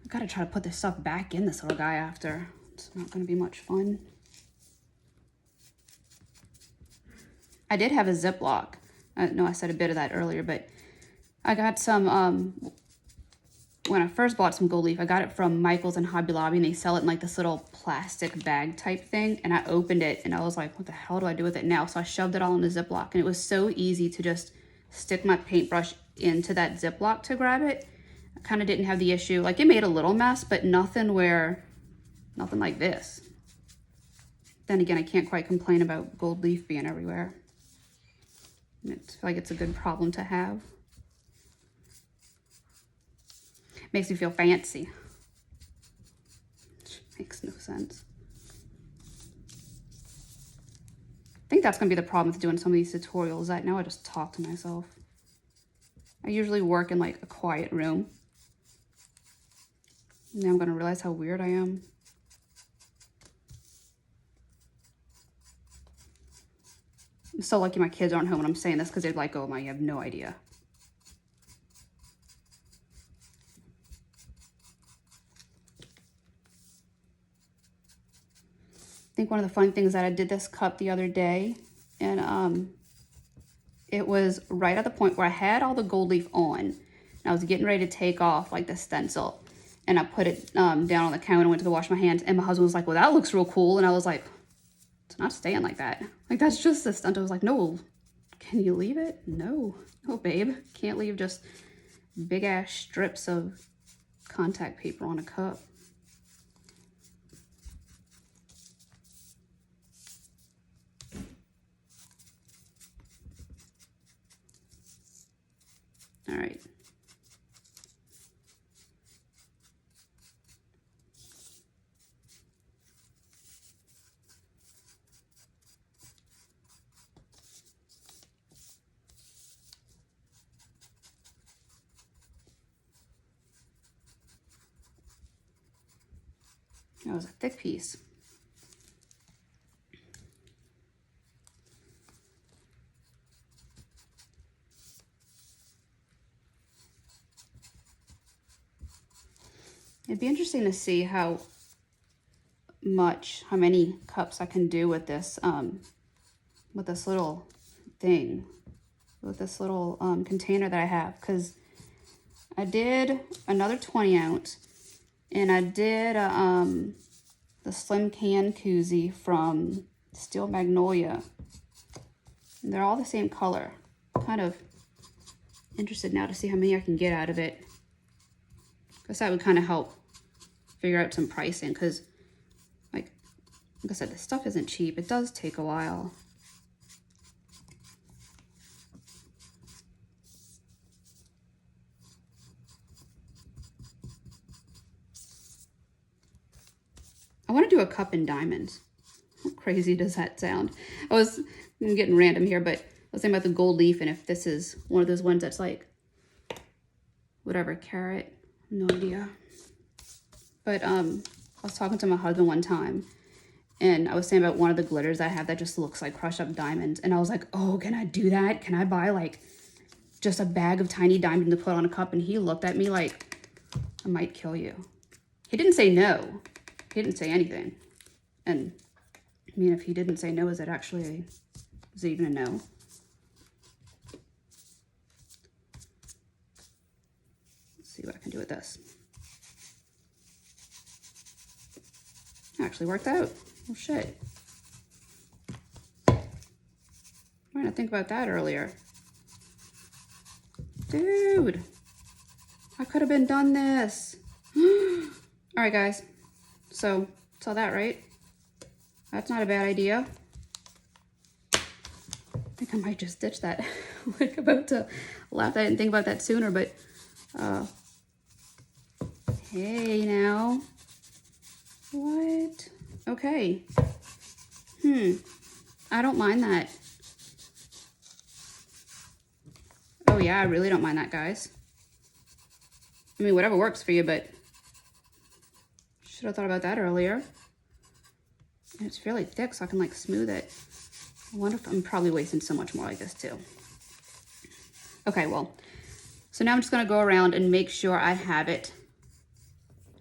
gotta try to put this stuff back in this little guy after. It's not gonna be much fun. I did have a Ziploc. No, I said a bit of that earlier, but I got some, when I first bought some gold leaf, I got it from Michael's and Hobby Lobby, and they sell it in like this little plastic bag type thing. And I opened it and I was like, what the hell do I do with it now? So I shoved it all in the Ziploc, and it was so easy to just stick my paintbrush into that Ziploc to grab it. I kind of didn't have the issue. Like, it made a little mess, but nothing like this. Then again, I can't quite complain about gold leaf being everywhere. I feel like it's a good problem to have. Makes me feel fancy. Makes no sense. I think that's gonna be the problem with doing some of these tutorials, that now I just talk to myself. I usually work in like a quiet room. Now I'm gonna realize how weird I am. I'm so lucky my kids aren't home when I'm saying this, because they're like, oh my, you have no idea. I think one of the fun things that I did this cup the other day, and it was right at the point where I had all the gold leaf on, and I was getting ready to take off like the stencil, and I put it down on the counter and went to go wash my hands, and my husband was like, well, that looks real cool, and I was like, it's not staying like that. Like, that's just a stunt. I was like, no, can you leave it? No, babe, can't leave just big ass strips of contact paper on a cup. All right. That was a thick piece. It'd be interesting to see how many cups I can do with this little thing, with this little container that I have, because I did another 20 ounce, and I did the Slim Can koozie from Steel Magnolia. And they're all the same color. Kind of interested now to see how many I can get out of it. Guess that would kind of help figure out some pricing, because like I said, this stuff isn't cheap. It does take a while. I want to do a cup in diamonds. How crazy does that sound? I'm getting random here, but I was thinking about the gold leaf, and if this is one of those ones that's like whatever, carat, no idea. But I was talking to my husband one time, and I was saying about one of the glitters I have that just looks like crushed up diamonds, and I was like, oh, can I do that? Can I buy like just a bag of tiny diamonds to put on a cup? And he looked at me like, I might kill you. He didn't say no. He didn't say anything. And I mean, if he didn't say no, is it even a no? Let's see what I can do with this. Actually worked out. Oh shit. Why didn't I think about that earlier? Dude, I could have been done this. All right, guys. So, saw that, right? That's not a bad idea. I think I might just ditch that. Like, about to laugh. I didn't think about that sooner, but hey now. What? Okay. I don't mind that. Oh yeah, I really don't mind that, guys. I mean, whatever works for you, but should have thought about that earlier. And it's fairly thick, so I can like smooth it. I wonder if I'm probably wasting so much more like this too. Okay, well, so now I'm just gonna go around and make sure I have it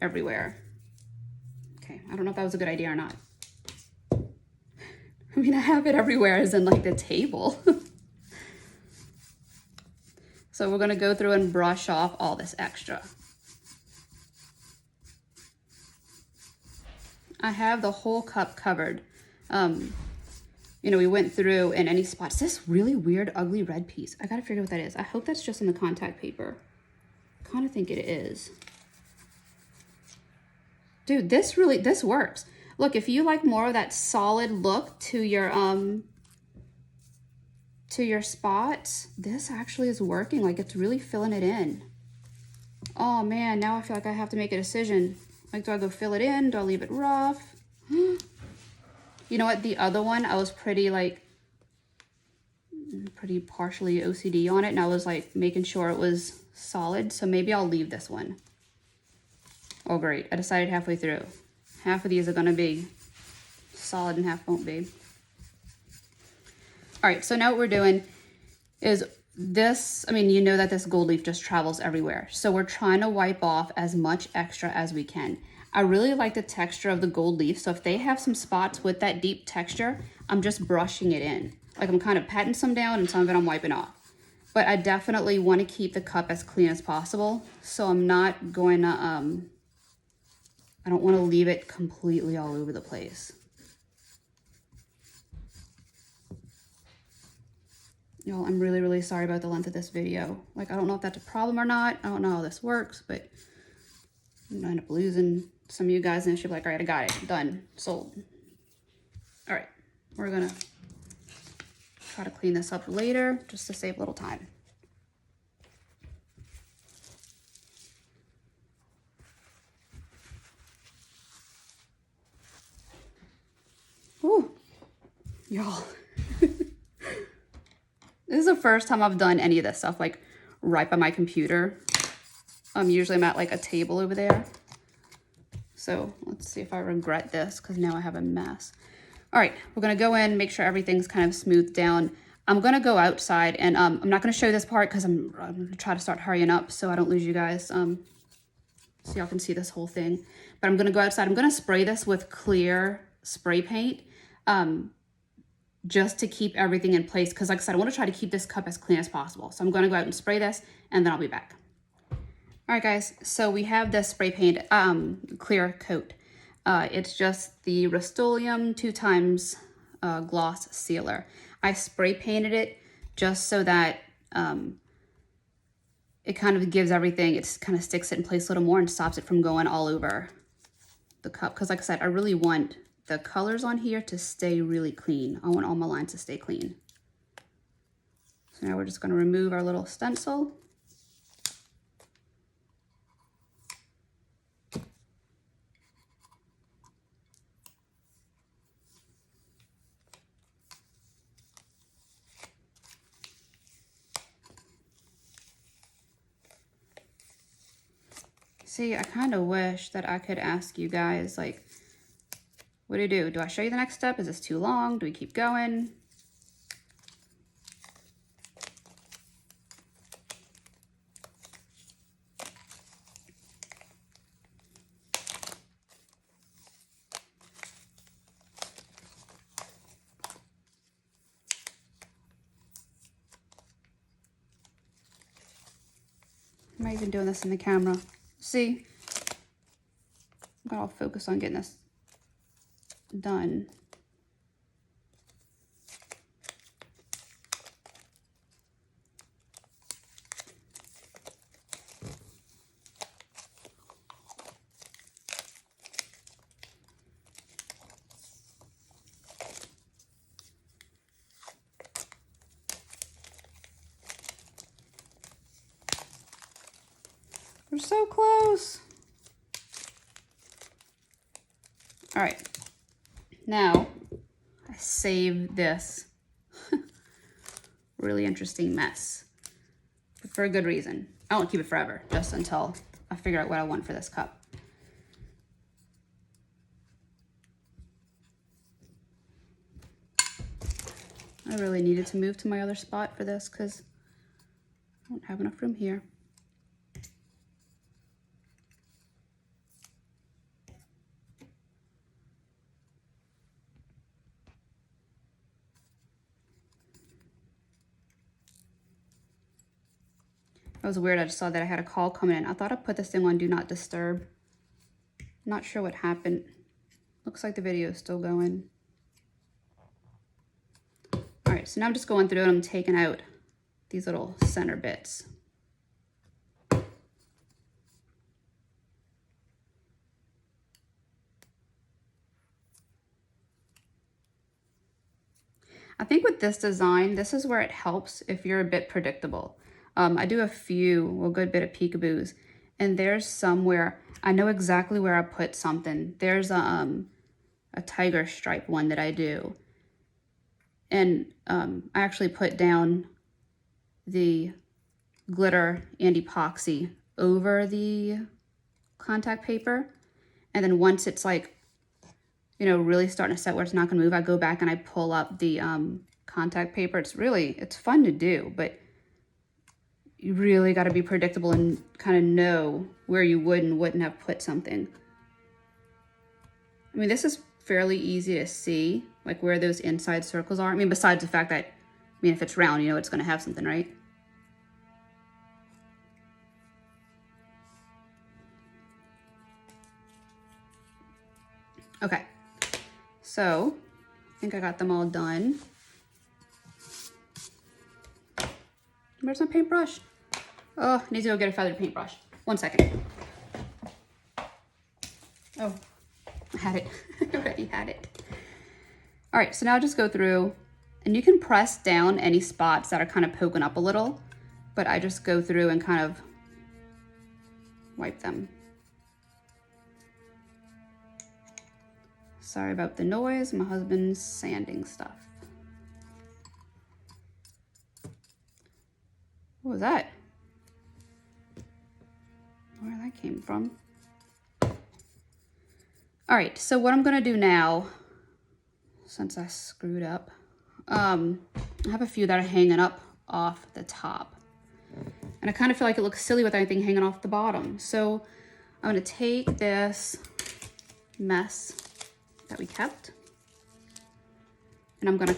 everywhere. Okay, I don't know if that was a good idea or not. I mean, I have it everywhere as in like the table. So we're gonna go through and brush off all this extra. I have the whole cup covered. You know, we went through in any spots. This really weird, ugly red piece. I gotta figure out what that is. I hope that's just in the contact paper. I kind of think it is. Dude, this works. Look, if you like more of that solid look to your spots, this actually is working. Like, it's really filling it in. Oh man, now I feel like I have to make a decision. Like, do I go fill it in? Do I leave it rough? You know what? The other one, I was pretty partially OCD on it, and I was like making sure it was solid. So maybe I'll leave this one. Oh great, I decided halfway through. Half of these are gonna be solid and half won't be. All right, so now what we're doing is this, I mean, you know that this gold leaf just travels everywhere. So we're trying to wipe off as much extra as we can. I really like the texture of the gold leaf. So if they have some spots with that deep texture, I'm just brushing it in. Like, I'm kind of patting some down and some of it I'm wiping off. But I definitely want to keep the cup as clean as possible. So I'm not going to, I don't want to leave it completely all over the place. Y'all, I'm really, really sorry about the length of this video. Like, I don't know if that's a problem or not. I don't know how this works, but I'm gonna end up losing some of you guys and she'll be like, all right, I got it, done, sold. All right, we're gonna try to clean this up later just to save a little time. Ooh, y'all. This is the first time I've done any of this stuff, like right by my computer. Usually I'm at like a table over there. So let's see if I regret this, because now I have a mess. All right, we're gonna go in, make sure everything's kind of smoothed down. I'm gonna go outside, and I'm not gonna show you this part because I'm gonna try to start hurrying up so I don't lose you guys. So y'all can see this whole thing. But I'm gonna go outside. I'm gonna spray this with clear spray paint. Just to keep everything in place, because like I said, I want to try to keep this cup as clean as possible. So I'm going to go out and spray this, and then I'll be back. All right, guys, so we have this spray paint clear coat. It's just the Rust-Oleum 2x gloss sealer. I spray painted it just so that it kind of gives everything, it kind of sticks it in place a little more and stops it from going all over the cup. Because like I said, I really want the colors on here to stay really clean. I want all my lines to stay clean. So now we're just going to remove our little stencil. See, I kind of wish that I could ask you guys, like, what do you do? Do I show you the next step? Is this too long? Do we keep going? I'm not even doing this in the camera. See? I'm gonna focus on getting this done. We're so close. All right. Now, I save this really interesting mess, but for a good reason. I won't keep it forever, just until I figure out what I want for this cup. I really needed to move to my other spot for this because I don't have enough room here. That was weird. I just saw that I had a call coming in. I thought I put this thing on Do Not Disturb. Not sure what happened. Looks like the video is still going. All right, so now I'm just going through and I'm taking out these little center bits. I think with this design, this is where it helps if you're a bit predictable. I do a good bit of peekaboos, and there's somewhere, I know exactly where I put something. There's a tiger stripe one that I do. And I actually put down the glitter and epoxy over the contact paper. And then once it's like, you know, really starting to set where it's not gonna move, I go back and I pull up the contact paper. It's fun to do, but you really got to be predictable and kind of know where you would and wouldn't have put something. I mean, this is fairly easy to see, like where those inside circles are. I mean, besides the fact that, I mean, if it's round, you know it's going to have something, right? Okay, so I think I got them all done. Where's my paintbrush? Oh, I need to go get a feathered paintbrush. 1 second. Oh, I had it. I already had it. All right, so now just go through, and you can press down any spots that are kind of poking up a little, but I just go through and kind of wipe them. Sorry about the noise, my husband's sanding stuff. What was that? Where that came from. All right, so what I'm gonna do now, since I screwed up, I have a few that are hanging up off the top. And I kind of feel like it looks silly with anything hanging off the bottom. So I'm gonna take this mess that we kept, and I'm gonna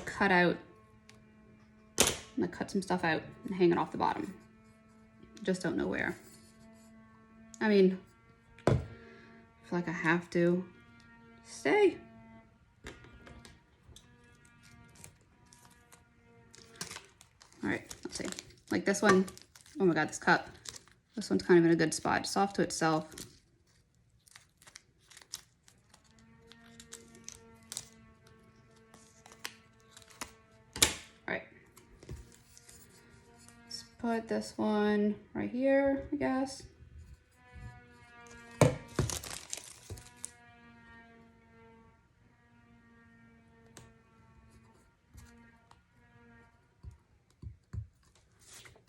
cut some stuff out and hang it off the bottom. Just don't know where. I mean, I feel like I have to stay. All right, let's see. Like this one, oh my God, this cup. This one's kind of in a good spot, just off to itself. All right. Let's put this one right here, I guess.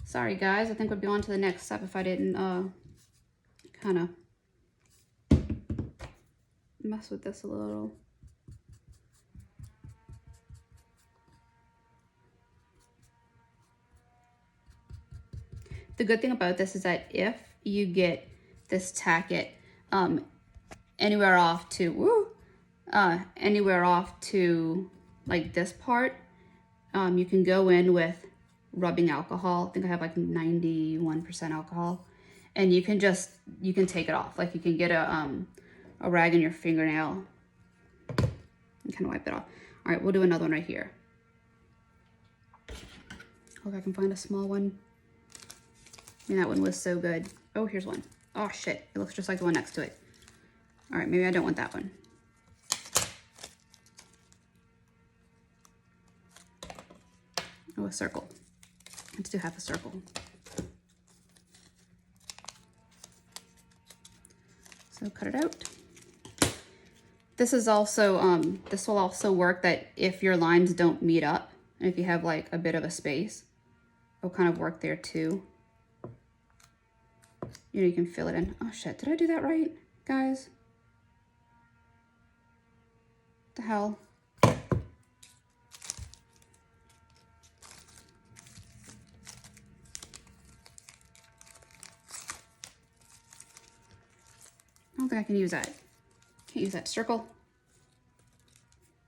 Sorry guys, I think we'd be on to the next step if I didn't kind of mess with this a little. The good thing about this is that if you get this Tack-it anywhere off to like this part, you can go in with rubbing alcohol. I think I have like 91% alcohol, and you can take it off. Like you can get a rag in your fingernail and kind of wipe it off. All right, we'll do another one right here. Hope I can find a small one. I mean, that one was so good. Oh, here's one. Oh shit, it looks just like the one next to it. All right, maybe I don't want that one. Oh, a circle. Let's do half a circle. So cut it out. This is also, this will also work that if your lines don't meet up, and if you have like a bit of a space, it'll kind of work there too. You know, you can fill it in. Oh shit, did I do that right, guys? What the hell? I don't think I can use that. Can't use that circle.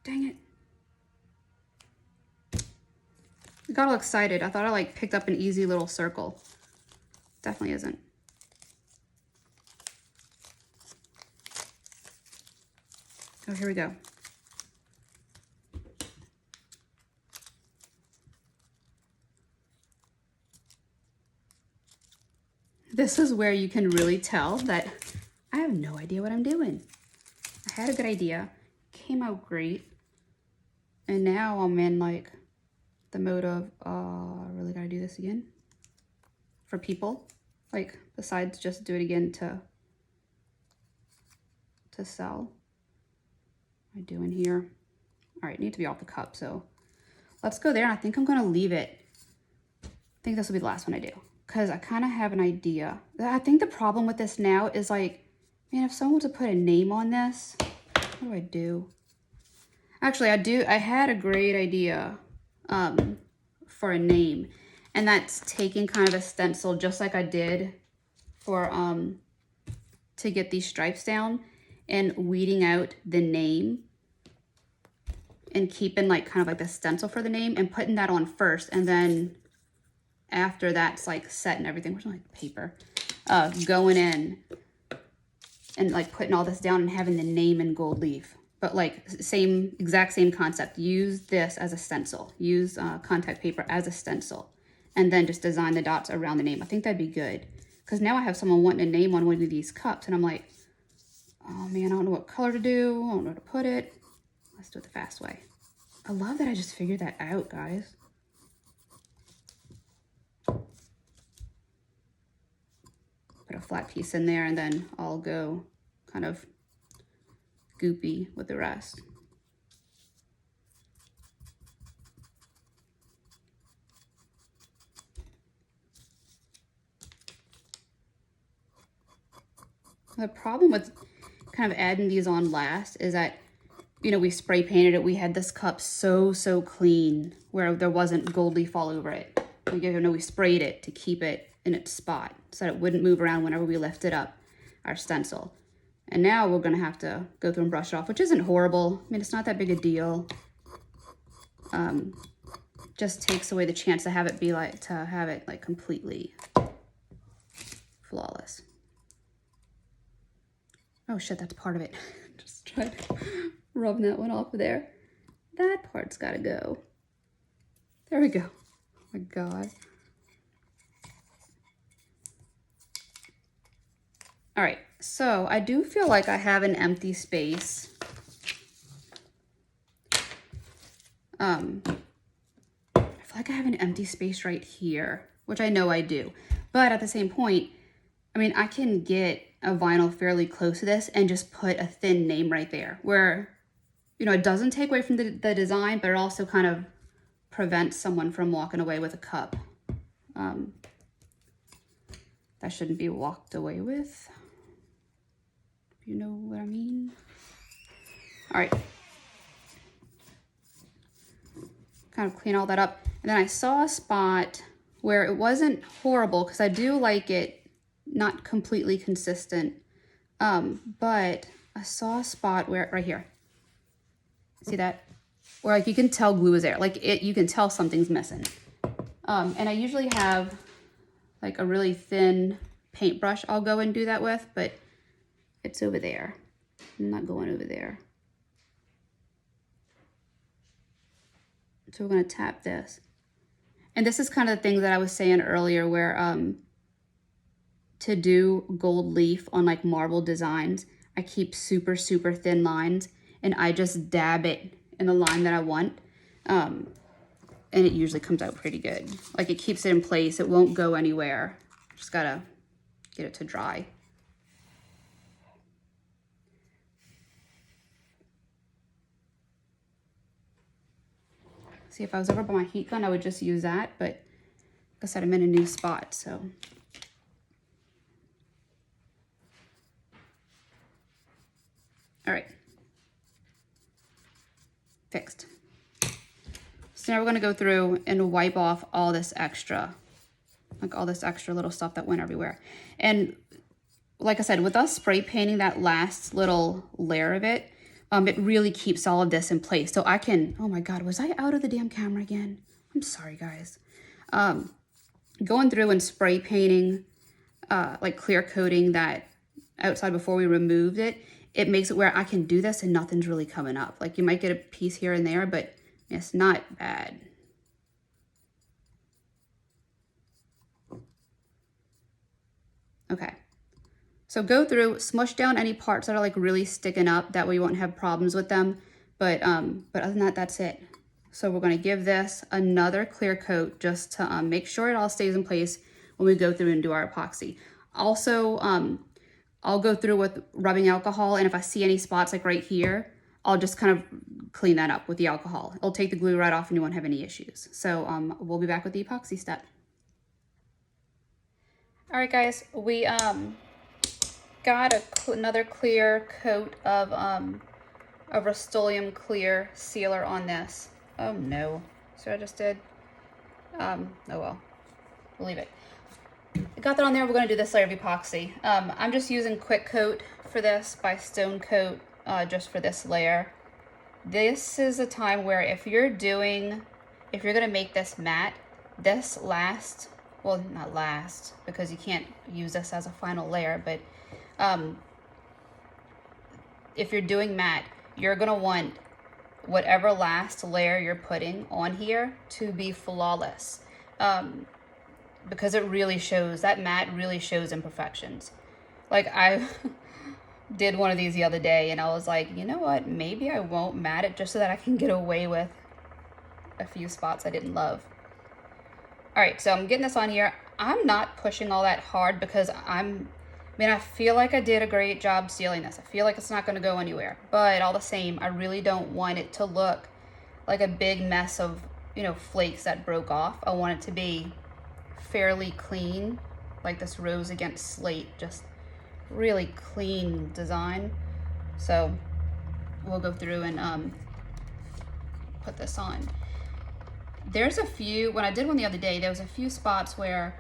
Dang it. I got all excited. I thought I like picked up an easy little circle. Definitely isn't. Oh, here we go. This is where you can really tell that I have no idea what I'm doing. I had a good idea, came out great, and now I'm in like the mode of, I really gotta do this again for people, like besides just do it again to sell. What am I doing here? All right, need to be off the cup, so let's go there. And I think I'm gonna leave it. I think this will be the last one I do because I kind of have an idea. I think the problem with this now is like, man, if someone were to put a name on this, what do I do? Actually, I had a great idea for a name, and that's taking kind of a stencil just like I did for to get these stripes down and weeding out the name and keeping like kind of like the stencil for the name and putting that on first, and then after that's like set and everything, where's my paper? Going in and like putting all this down and having the name in gold leaf. But like exact same concept. Use this as a stencil. Use contact paper as a stencil. And then just design the dots around the name. I think that'd be good. Because now I have someone wanting a name on one of these cups. And I'm like, oh man, I don't know what color to do. I don't know where to put it. Let's do it the fast way. I love that I just figured that out, guys. Put a flat piece in there and then I'll go kind of goopy with the rest. The problem with kind of adding these on last is that, you know, we spray painted it. We had this cup so clean where there wasn't gold leaf all over it. We sprayed it to keep it in its spot so that it wouldn't move around whenever we lifted up our stencil. And now we're gonna have to go through and brush it off, which isn't horrible. I mean, it's not that big a deal. Just takes away the chance to have it be like, completely flawless. Oh shit, that's part of it. Just try to rub that one off of there. That part's gotta go. There we go. Oh my God. All right, so I do feel like I have an empty space. I feel like I have an empty space right here, which I know I do. But at the same point, I mean, I can get a vinyl fairly close to this and just put a thin name right there where, you know, it doesn't take away from the design, but it also kind of prevents someone from walking away with a cup. That shouldn't be walked away with. You know what I mean? All right. Kind of clean all that up. And then I saw a spot where it wasn't horrible because I do like it not completely consistent. But I saw a spot where, right here. See that? Where like you can tell glue is there. Like you can tell something's missing. And I usually have like a really thin paintbrush I'll go and do that with, but it's over there. I'm not going over there. So we're gonna tap this. And this is kind of the thing that I was saying earlier where to do gold leaf on like marble designs, I keep super thin lines and I just dab it in the line that I want. And it usually comes out pretty good. Like it keeps it in place, it won't go anywhere. Just gotta get it to dry. See, if I was over by my heat gun, I would just use that, but like I said, I'm in a new spot, so. All right. Fixed. So now we're gonna go through and wipe off all this extra, like all this extra little stuff that went everywhere. And like I said, with us spray painting that last little layer of it, it really keeps all of this in place. So I can, oh my God, was I out of the damn camera again? I'm sorry, guys. Going through and spray painting, like clear coating that outside before we removed it, it makes it where I can do this and nothing's really coming up. Like you might get a piece here and there, but it's not bad. Okay. So go through, smush down any parts that are like really sticking up. That way you won't have problems with them. But other than that, that's it. So we're going to give this another clear coat just to make sure it all stays in place when we go through and do our epoxy. Also, I'll go through with rubbing alcohol, and if I see any spots like right here, I'll just kind of clean that up with the alcohol. It'll take the glue right off and you won't have any issues. So we'll be back with the epoxy step. All right, guys, we got another clear coat of a Rust-Oleum clear sealer on this. Oh no, so I just did. Oh well, we'll leave it. I got that on there. We're going to do this layer of epoxy. I'm just using Quick Coat for this by Stone Coat, just for this layer. This is a time where if you're going to make this matte, this last, well, not last, because you can't use this as a final layer, but if you're doing matte, you're going to want whatever last layer you're putting on here to be flawless. Because it really shows, that matte really shows imperfections. Like I did one of these the other day and I was like, you know what, maybe I won't matte it just so that I can get away with a few spots I didn't love. All right, so I'm getting this on here. I'm not pushing all that hard because I feel like I did a great job sealing this. I feel like it's not gonna go anywhere, but all the same, I really don't want it to look like a big mess of, flakes that broke off. I want it to be fairly clean, like this rose against slate, just really clean design. So we'll go through and put this on. There's a few, when I did one the other day, there was a few spots where,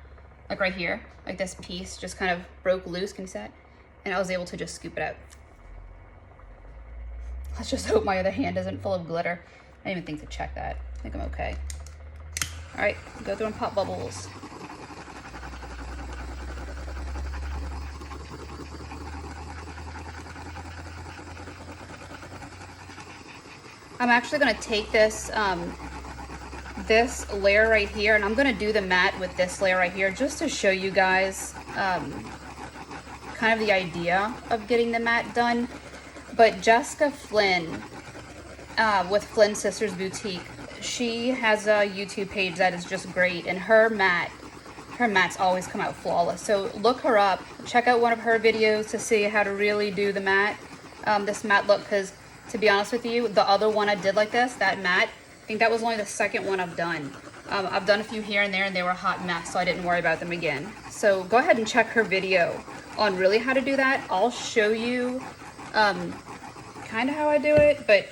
like right here, like this piece just kind of broke loose, can you see that? And I was able to just scoop it out. Let's just hope my other hand isn't full of glitter. I didn't even think to check that. I think I'm okay. All right, go through and pop bubbles. I'm actually gonna take this this layer right here and I'm gonna do the matte with this layer right here just to show you guys kind of the idea of getting the matte done. But Jessica Flynn with Flynn Sisters Boutique, she has a YouTube page that is just great, and her mattes always come out flawless. So look her up, check out one of her videos to see how to really do the matte, this matte look, because to be honest with you, the other one I did like this, that matte, I think that was only the second one I've done. I've done a few here and there and they were a hot mess, so I didn't worry about them again. So go ahead and check her video on really how to do that. I'll show you kind of how I do it, but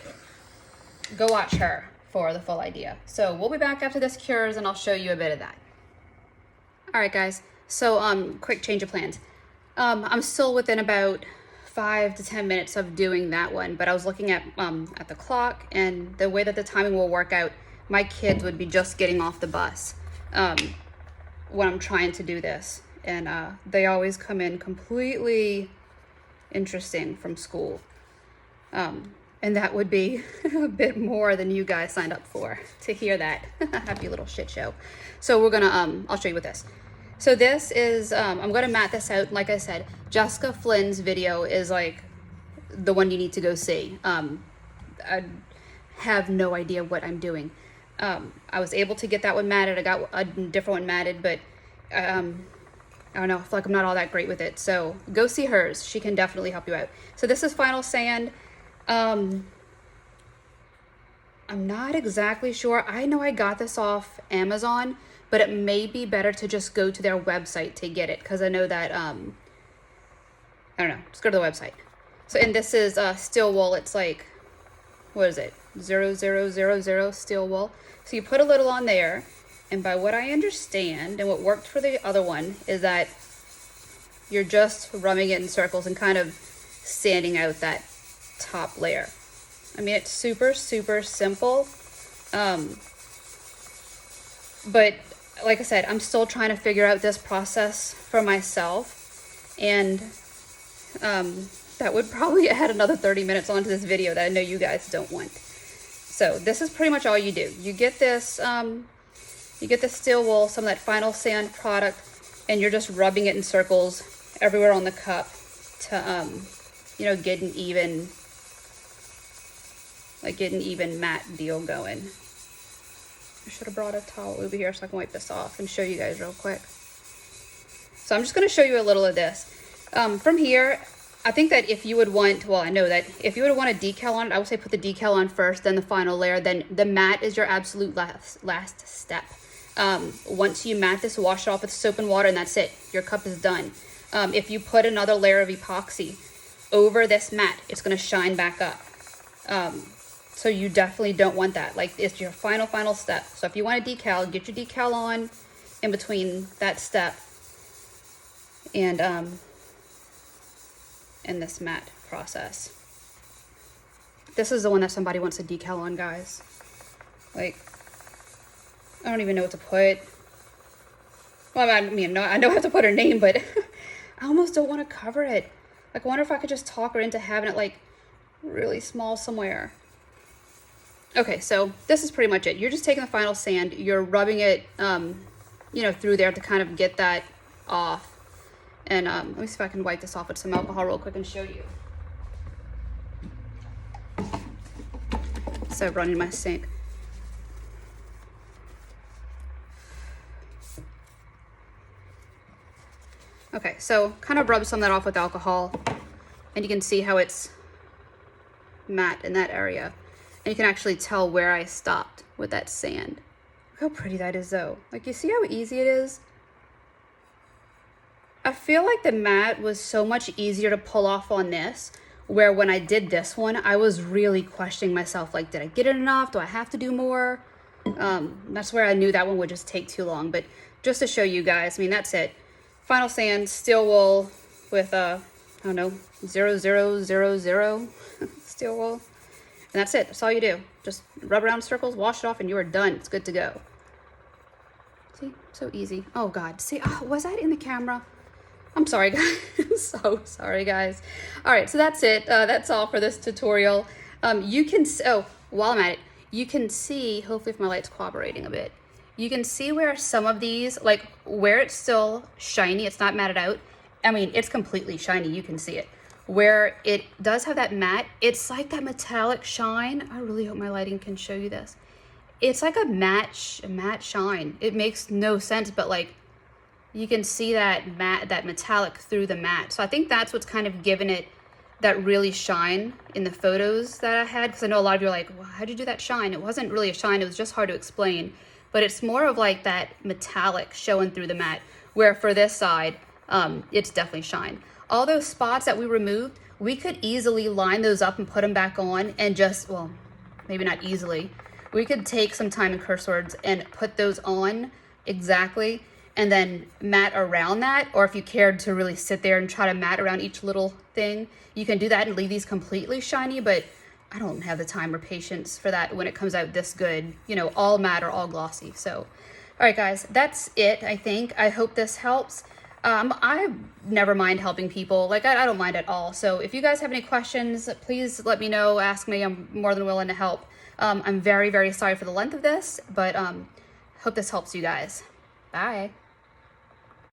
go watch her for the full idea. So we'll be back after this cures and I'll show you a bit of that. All right, guys, so quick change of plans. I'm still within about 5 to 10 minutes of doing that one, but I was looking at the clock, and the way that the timing will work out, my kids would be just getting off the bus when I'm trying to do this, and they always come in completely interesting from school, and that would be a bit more than you guys signed up for to hear that happy little shit show. So we're gonna I'll show you with this. So this is, I'm going to matte this out. Like I said, Jessica Flynn's video is like the one you need to go see. I have no idea what I'm doing. I was able to get that one matted. I got a different one matted, but I don't know. I feel like I'm not all that great with it. So go see hers. She can definitely help you out. So this is Final Sand. I'm I'm not exactly sure. I know I got this off Amazon, but it may be better to just go to their website to get it, because I know that, I don't know, just go to the website. So, and this is steel wool. It's like, what is it? 0000 steel wool. So you put a little on there, and by what I understand, and what worked for the other one, is that you're just rubbing it in circles and kind of sanding out that top layer. I mean, it's super, super simple. But like I said, I'm still trying to figure out this process for myself. And that would probably add another 30 minutes onto this video that I know you guys don't want. So this is pretty much all you do. You get this steel wool, some of that final sand product, and you're just rubbing it in circles everywhere on the cup to, you know, get an even matte deal going. I should have brought a towel over here so I can wipe this off and show you guys real quick. So I'm just going to show you a little of this. From here, I think that if you would want, well, I know that if you would want a decal on it, I would say put the decal on first, then the final layer, then the matte is your absolute last step. Once you matte this, wash it off with soap and water, and that's it. Your cup is done. If you put another layer of epoxy over this matte, it's going to shine back up. So you definitely don't want that. Like, it's your final step. So if you want a decal, get your decal on in between that step and this matte process. This is the one that somebody wants a decal on, guys. Like, I don't even know what to put. Well, I mean, no, I know I have to put her name, but I almost don't want to cover it. Like, I wonder if I could just talk her into having it, like, really small somewhere. Okay, so this is pretty much it. You're just taking the final sand, you're rubbing it, you know, through there to kind of get that off. And let me see if I can wipe this off with some alcohol real quick and show you. So running my sink. Okay, so kind of rub some of that off with alcohol, and you can see how it's matte in that area. And you can actually tell where I stopped with that sand. Look how pretty that is though. Like, you see how easy it is? I feel like the matte was so much easier to pull off on this, where when I did this one, I was really questioning myself, like, did I get it enough? Do I have to do more? That's where I knew that one would just take too long. But just to show you guys, I mean, that's it. Final sand, steel wool with, I don't know, 0000 steel wool. And that's it. That's all you do. Just rub around in circles, wash it off, and you are done. It's good to go. See? So easy. Oh, God. See, was that in the camera? I'm sorry, guys. I'm so sorry, guys. All right, so that's it. That's all for this tutorial. You can, while I'm at it, you can see, hopefully if my light's cooperating a bit, you can see where some of these, like where it's still shiny, it's not matted out. I mean, it's completely shiny. You can see it. Where it does have that matte, it's like that metallic shine. I really hope my lighting can show you this. It's like a matte shine. It makes no sense, but like you can see that matte, that metallic through the matte. So I think that's what's kind of given it that really shine in the photos that I had, because I know a lot of you are like, well, how'd you do that shine? It wasn't really a shine, it was just hard to explain, but it's more of like that metallic showing through the matte, where for this side, it's definitely shine. All those spots that we removed, we could easily line those up and put them back on and just, well, maybe not easily. We could take some time in curse words and put those on exactly, and then matte around that. Or if you cared to really sit there and try to matte around each little thing, you can do that and leave these completely shiny, but I don't have the time or patience for that when it comes out this good, you know, all matte or all glossy. So, all right, guys, that's it, I think. I hope this helps. I never mind helping people. Like, I don't mind at all. So if you guys have any questions, please let me know, ask me. I'm more than willing to help. I'm very, very sorry for the length of this, but hope this helps you guys. Bye.